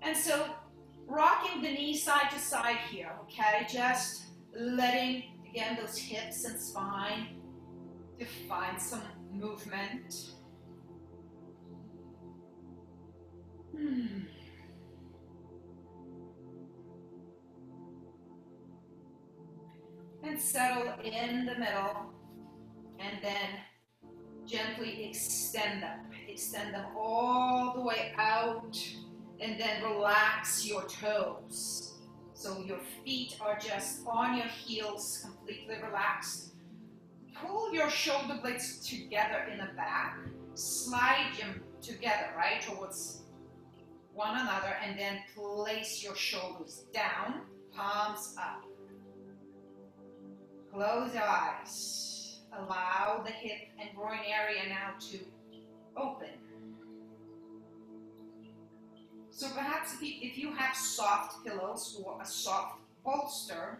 And so rocking the knee side to side here, okay? Just letting, again, those hips and spine to find some movement. And settle in the middle, and then gently extend them. Extend them all the way out, and then relax your toes. So your feet are just on your heels, completely relaxed. Pull your shoulder blades together in the back. Slide them together, right, towards one another, and then place your shoulders down, palms up. Close your eyes. allow the hip and groin area now to open. So perhaps if you have soft pillows or a soft bolster,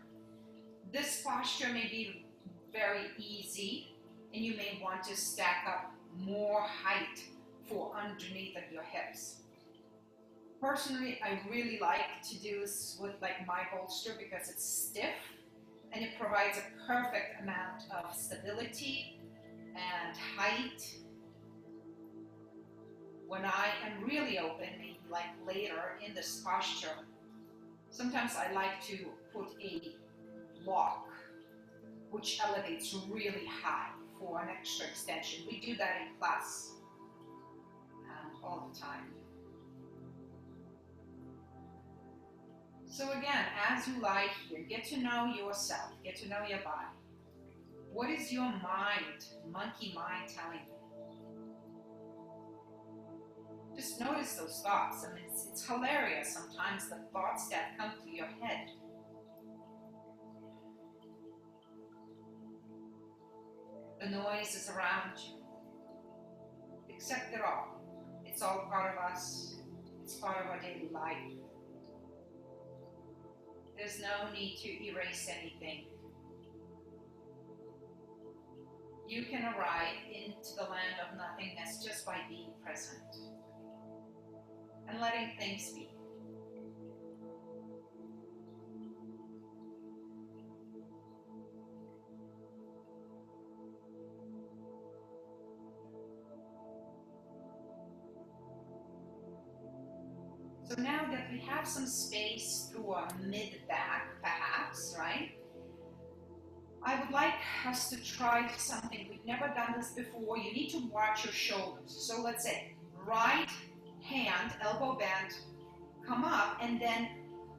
this posture may be very easy, and you may want to stack up more height for underneath of your hips. Personally, I really like to do this with like my bolster because it's stiff and it provides a perfect amount of stability and height. When I am really open, maybe like later in this posture, sometimes I like to put a block which elevates really high for an extra extension. We do that in class all the time. So again, as you lie here, get to know yourself, get to know your body. What is your mind, monkey mind, telling you? Just notice those thoughts. I mean, it's hilarious sometimes, the thoughts that come to your head. The noise is around you. Accept it all. It's all part of us. It's part of our daily life. There's no need to erase anything. You can arrive into the land of nothingness just by being present and letting things be. So now that we have some space through our mid-back, perhaps, right? I would like us to try something. We've never done this before. You need to watch your shoulders. So let's say right hand, elbow bent, come up, and then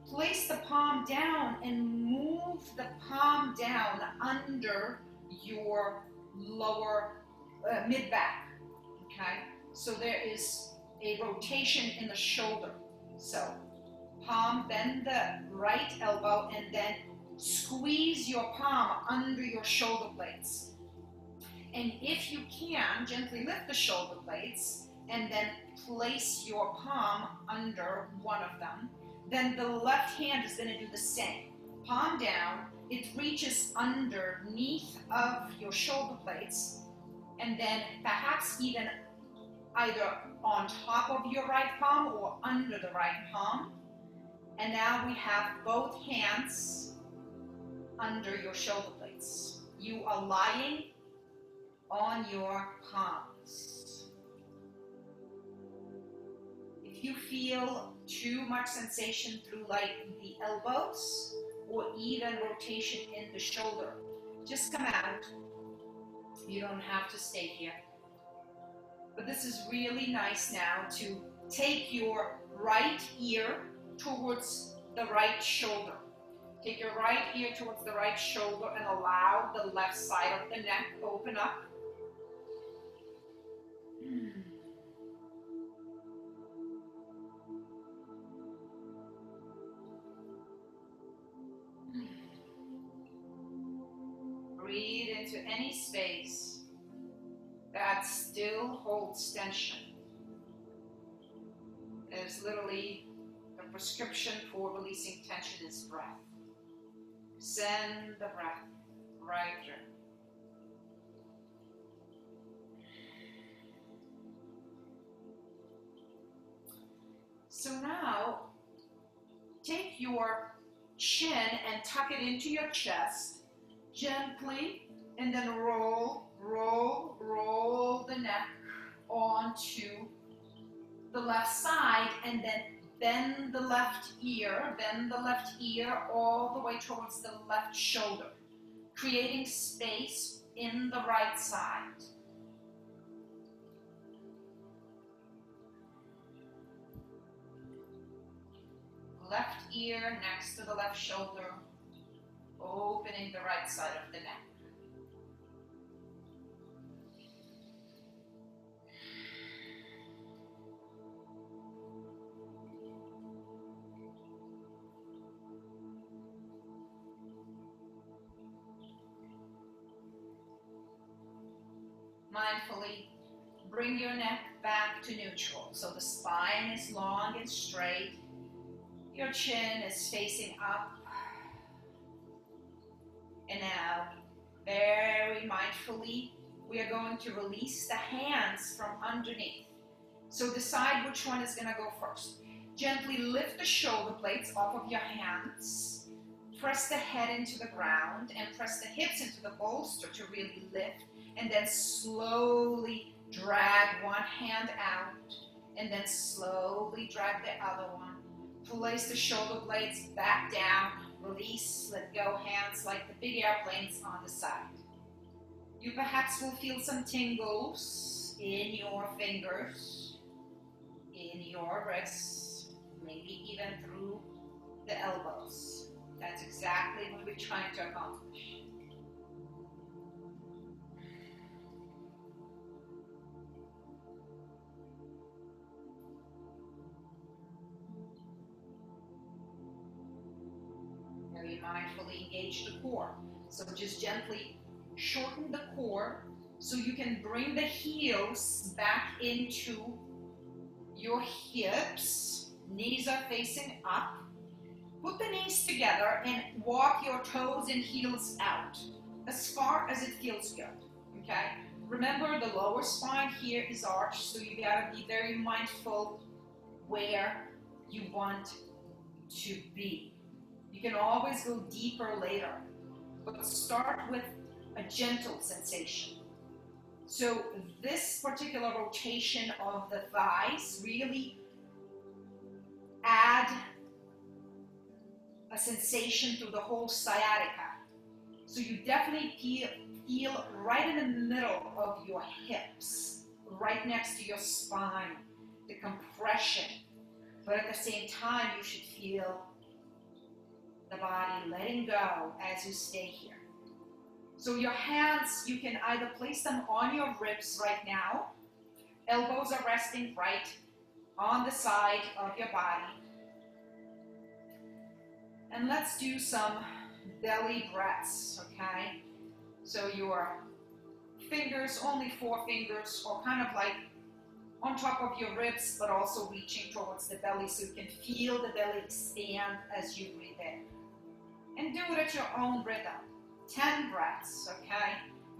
place the palm down and move the palm down under your lower mid-back, okay? So there is a rotation in the shoulder. So palm, bend the right elbow, and then squeeze your palm under your shoulder blades. And if you can, gently lift the shoulder blades and then place your palm under one of them. Then the left hand is going to do the same. Palm down, it reaches underneath of your shoulder blades, and then perhaps even either on top of your right palm or under the right palm. And now we have both hands under your shoulder blades. You are lying on your palms. If you feel too much sensation through like the elbows or even rotation in the shoulder, just come out. You don't have to stay here. But this is really nice now to take your right ear towards the right shoulder. Take your right ear towards the right shoulder and allow the left side of the neck open up. Breathe into any space that still holds tension. There's literally the prescription for releasing tension is breath. Send the breath right through. So now, take your chin and tuck it into your chest gently, and then roll the neck onto the left side, and then bend the left ear all the way towards the left shoulder, creating space in the right side. Left ear next to the left shoulder, opening the right side of the neck. mindfully bring your neck back to neutral. So the spine is long and straight. Your chin is facing up. And now, very mindfully, we are going to release the hands from underneath. So decide which one is going to go first. Gently lift the shoulder blades off of your hands. Press the head into the ground and press the hips into the bolster to really lift. And then slowly drag one hand out. And then slowly drag the other one. Place the shoulder blades back down. Release, let go hands like the big airplanes on the side. You perhaps will feel some tingles in your fingers, in your wrists, maybe even through the elbows. That's exactly what we're trying to accomplish. Very mindfully engage the core. So just gently shorten the core so you can bring the heels back into your hips. Knees are facing up. Put the knees together and walk your toes and heels out as far as it feels good, okay? Remember, the lower spine here is arched, so you gotta be very mindful where you want to be. You can always go deeper later, but start with a gentle sensation. So this particular rotation of the thighs really add a sensation to the whole sciatica. So you definitely feel right in the middle of your hips, right next to your spine, the compression. But at the same time, you should feel the body letting go as you stay here. So your hands, you can either place them on your ribs right now. Elbows are resting right on the side of your body. And let's do some belly breaths, okay? So your fingers, only 4 fingers, or kind of like on top of your ribs, but also reaching towards the belly so you can feel the belly expand as you breathe in. And do it at your own rhythm. 10 breaths, okay?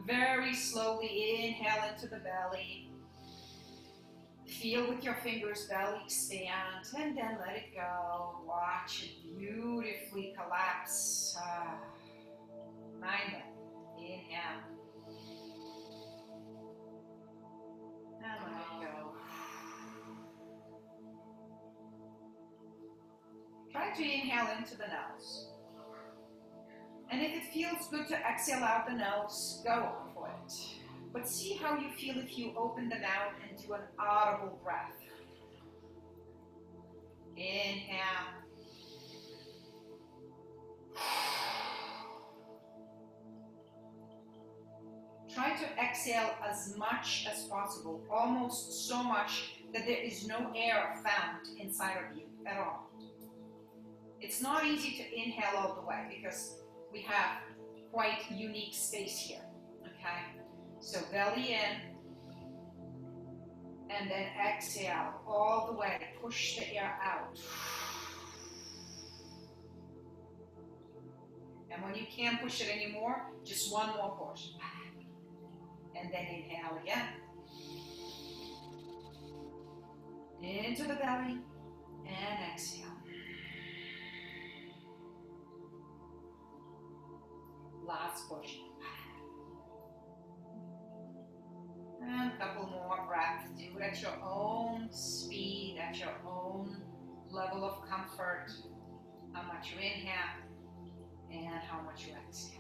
Very slowly inhale into the belly. Feel with your fingers belly expand, and then let it go. Watch it beautifully collapse. 9 breaths. Inhale. And let it go. Try to inhale into the nose. And if it feels good to exhale out the nose, go for it. But see how you feel if you open the mouth and do an audible breath. Inhale. Try to exhale as much as possible, almost so much that there is no air found inside of you at all. It's not easy to inhale all the way because we have quite unique space here, okay? So belly in, and then exhale all the way, push the air out. And when you can't push it anymore, just one more push. And then inhale again. Into the belly, and exhale. Last push. And a couple more breaths. Do it at your own speed, at your own level of comfort. How much you inhale and how much you exhale.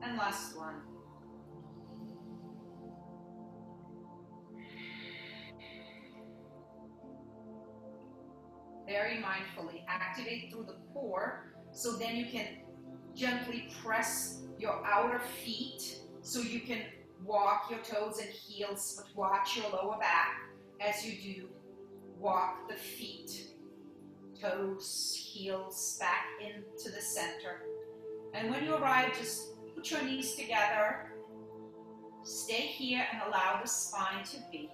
And last one. Very mindfully activate through the core, so then you can gently press your outer feet so you can walk your toes and heels, but watch your lower back as you do walk the feet toes, heels back into the center. And when you arrive, just put your knees together. Stay here and allow the spine to be.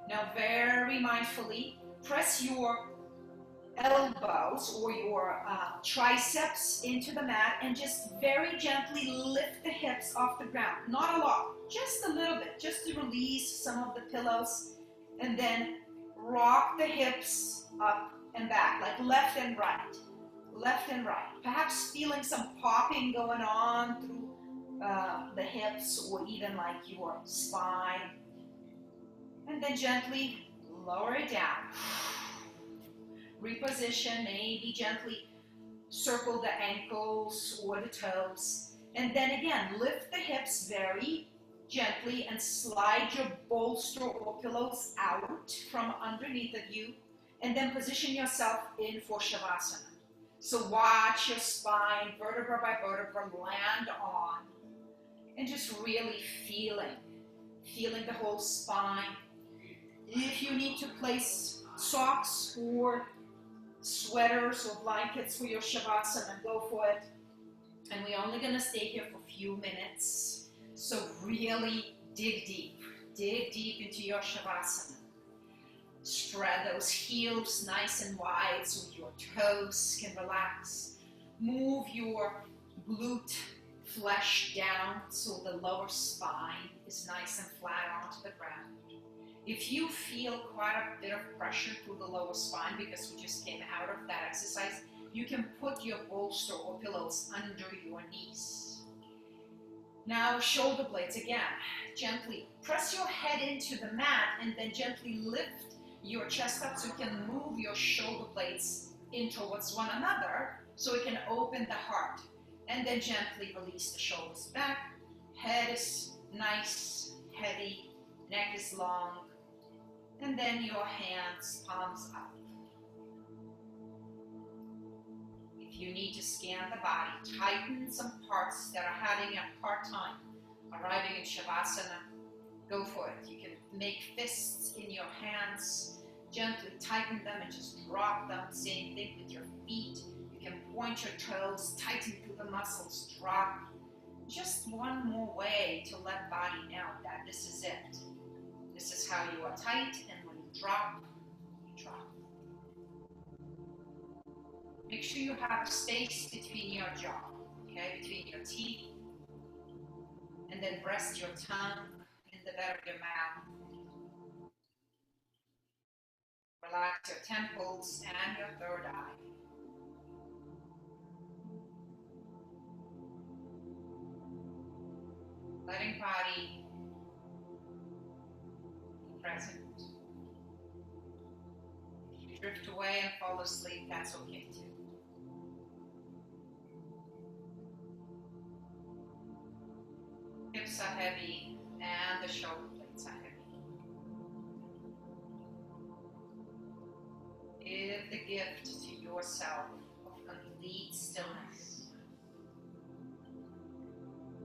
Now, very mindfully, press your elbows or your triceps into the mat and just very gently lift the hips off the ground. Not a lot, just a little bit, just to release some of the pillows. And then rock the hips up and back, like left and right, left and right. Perhaps feeling some popping going on through the hips or even like your spine. And then gently lower it down. Reposition, maybe gently circle the ankles or the toes. And then again, lift the hips very gently and slide your bolster or pillows out from underneath of you. And then position yourself in for Shavasana. So watch your spine, vertebra by vertebra, land on. And just really feeling the whole spine. If you need to place socks or sweaters or blankets for your Shavasana, go for it. And we're only going to stay here for a few minutes. So really dig deep into your Shavasana. Spread those heels nice and wide so your toes can relax. Move your glute flesh down so the lower spine is nice and flat onto the ground. If you feel quite a bit of pressure through the lower spine because we just came out of that exercise, you can put your bolster or pillows under your knees. Now shoulder blades again, gently press your head into the mat and then gently lift your chest up so you can move your shoulder blades in towards one another so it can open the heart. And then gently release the shoulders back. Head is nice, heavy, neck is long. And then your hands, palms up. If you need to scan the body, tighten some parts that are having a hard time arriving in Shavasana, go for it. You can make fists in your hands, gently tighten them and just drop them. Same thing with your feet. You can point your toes, tighten through the muscles, drop. Just one more way to let body know that this is it. This is how you are tight, and when you drop, you drop. Make sure you have a space between your jaw, okay, between your teeth, and then rest your tongue in the bed of your mouth. Relax your temples and your third eye. Letting body be present. If you drift away and fall asleep, that's okay too. Hips are heavy and the shoulder blades are heavy. Give the gift to yourself of complete stillness.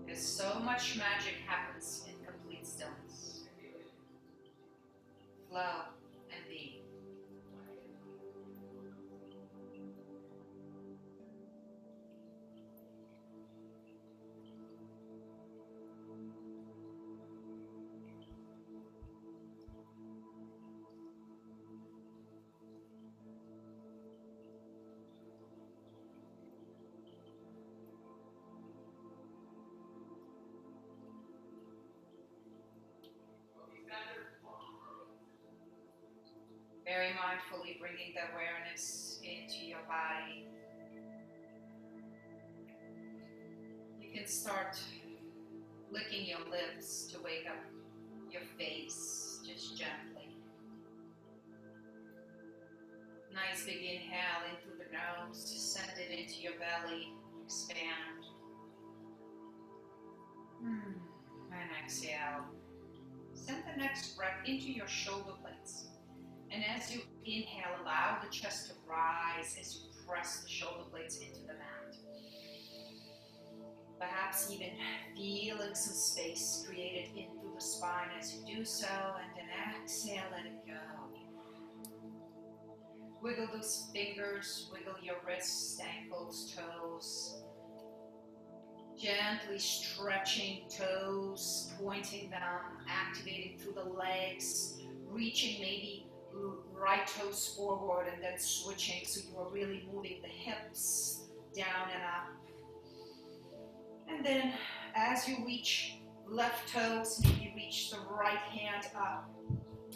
Because so much magic happens in complete stillness. Flow and be. Very mindfully bringing the awareness into your body. You can start licking your lips to wake up your face, just gently. Nice big inhale in through the nose, send it into your belly, expand. And exhale. Send the next breath into your shoulder blades. And as you inhale, allow the chest to rise as you press the shoulder blades into the mat. Perhaps even feeling some space created in through the spine as you do so, and then exhale, let it go. Wiggle those fingers, wiggle your wrists, ankles, toes. Gently stretching toes, pointing them, activating through the legs, reaching maybe right toes forward and then switching so you are really moving the hips down and up. And then as you reach left toes, maybe reach the right hand up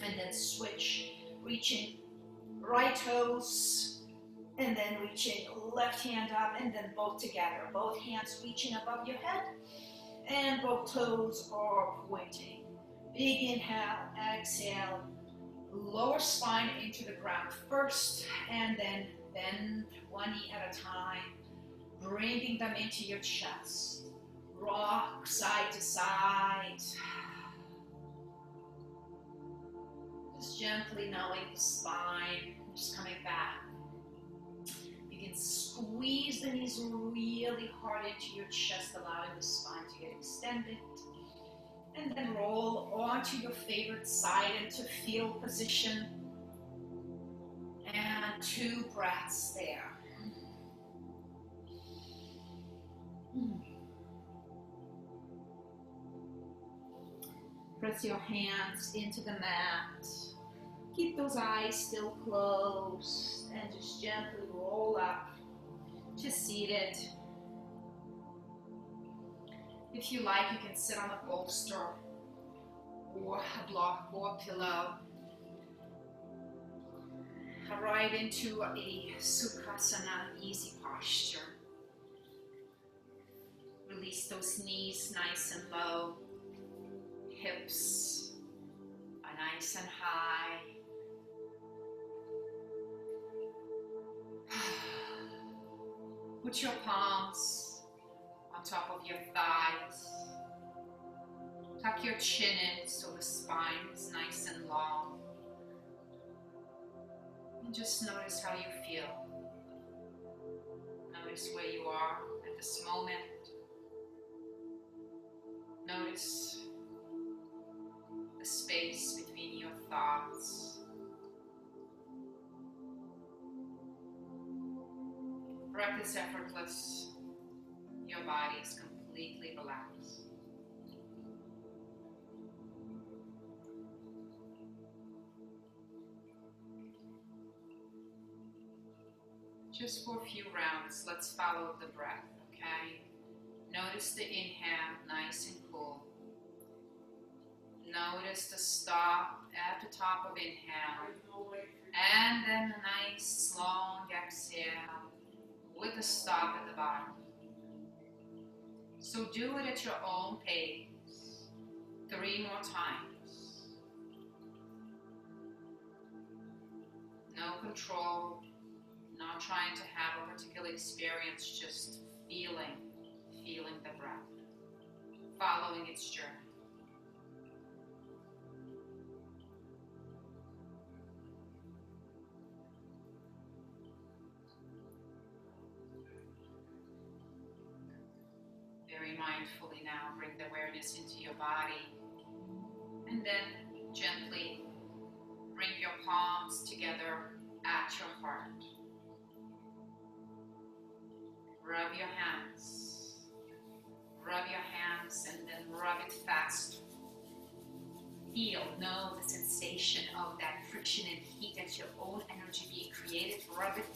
and then switch, reaching right toes and then reaching left hand up and then both together. Both hands reaching above your head and both toes are pointing. Big inhale, exhale, lower spine into the ground first and then bend one knee at a time, bringing them into your chest. Rock side to side. Just gently knowing the spine, just coming back. You can squeeze the knees really hard into your chest, allowing the spine to get extended. And then roll onto your favorite side into field position. And 2 breaths there. Press your hands into the mat. Keep those eyes still closed and just gently roll up to seated. If you like, you can sit on a bolster or a block or a pillow. Right into a Sukhasana, easy posture. Release those knees nice and low. Hips are nice and high. Put your palms on top of your thighs. Tuck your chin in so the spine is nice and long. And just notice how you feel. Notice where you are at this moment. Notice the space between your thoughts. Breath is effortless. Your body is completely relaxed. Just for a few rounds, let's follow the breath, okay? Notice the inhale, nice and cool. Notice the stop at the top of inhale. And then a nice long exhale with a stop at the bottom. So do it at your own pace. 3 more times. No control, not trying to have a particular experience, just feeling the breath, following its journey. Very mindfully now, bring the awareness into your body, and then gently bring your palms together at your heart. Rub your hands, and then rub it fast. Know the sensation of that friction and heat at your own energy being created. Rub it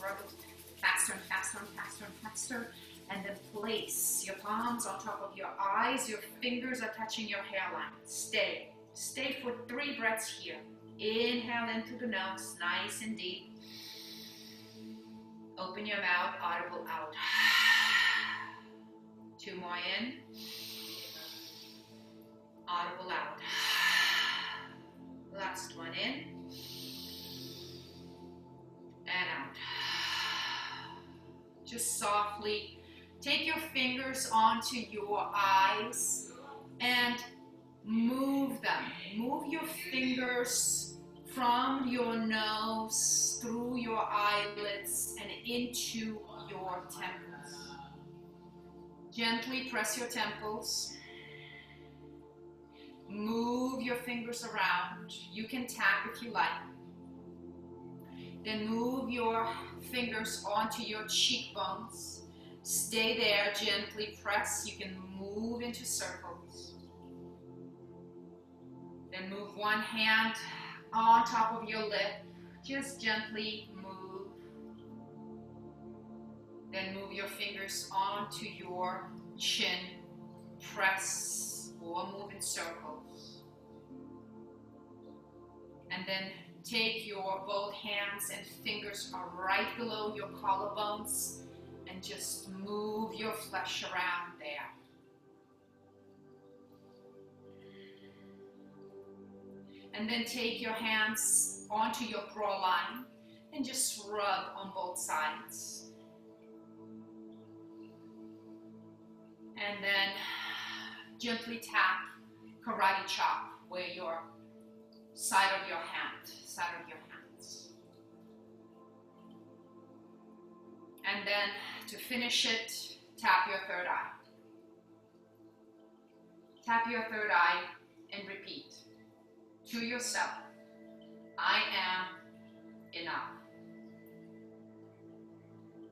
faster and faster and faster and faster. And then place your palms on top of your eyes. Your fingers are touching your hairline. Stay for 3 breaths here. Inhale into the nose, nice and deep. Open your mouth, audible out. 2 more in. Audible out. Last one in. And out. Just softly take your fingers onto your eyes and move them. Move your fingers from your nose, through your eyelids, and into your temples. Gently press your temples. Move your fingers around. You can tap if you like. Then move your fingers onto your cheekbones. Stay there, gently press. You can move into circles. Then move one hand on top of your lip. Just gently move. Then move your fingers onto your chin. Press or move in circles. And then take your both hands and fingers are right below your collarbones and just move your flesh around there. And then take your hands onto your claw line and just rub on both sides. And then gently tap karate chop where your side of your hands. And then to finish it, tap your third eye. Tap your third eye and repeat to yourself, I am enough.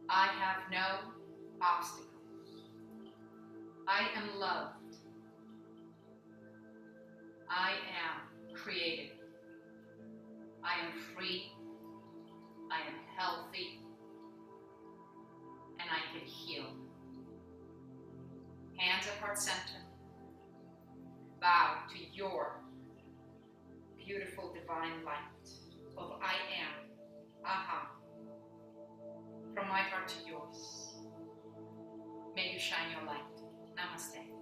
I have no obstacles. I am loved. I am creative. I am free. I am healthy. And I can heal. Hands at heart center. Bow to your beautiful divine light of I am. Aha. From my heart to yours. May you shine your light. Namaste.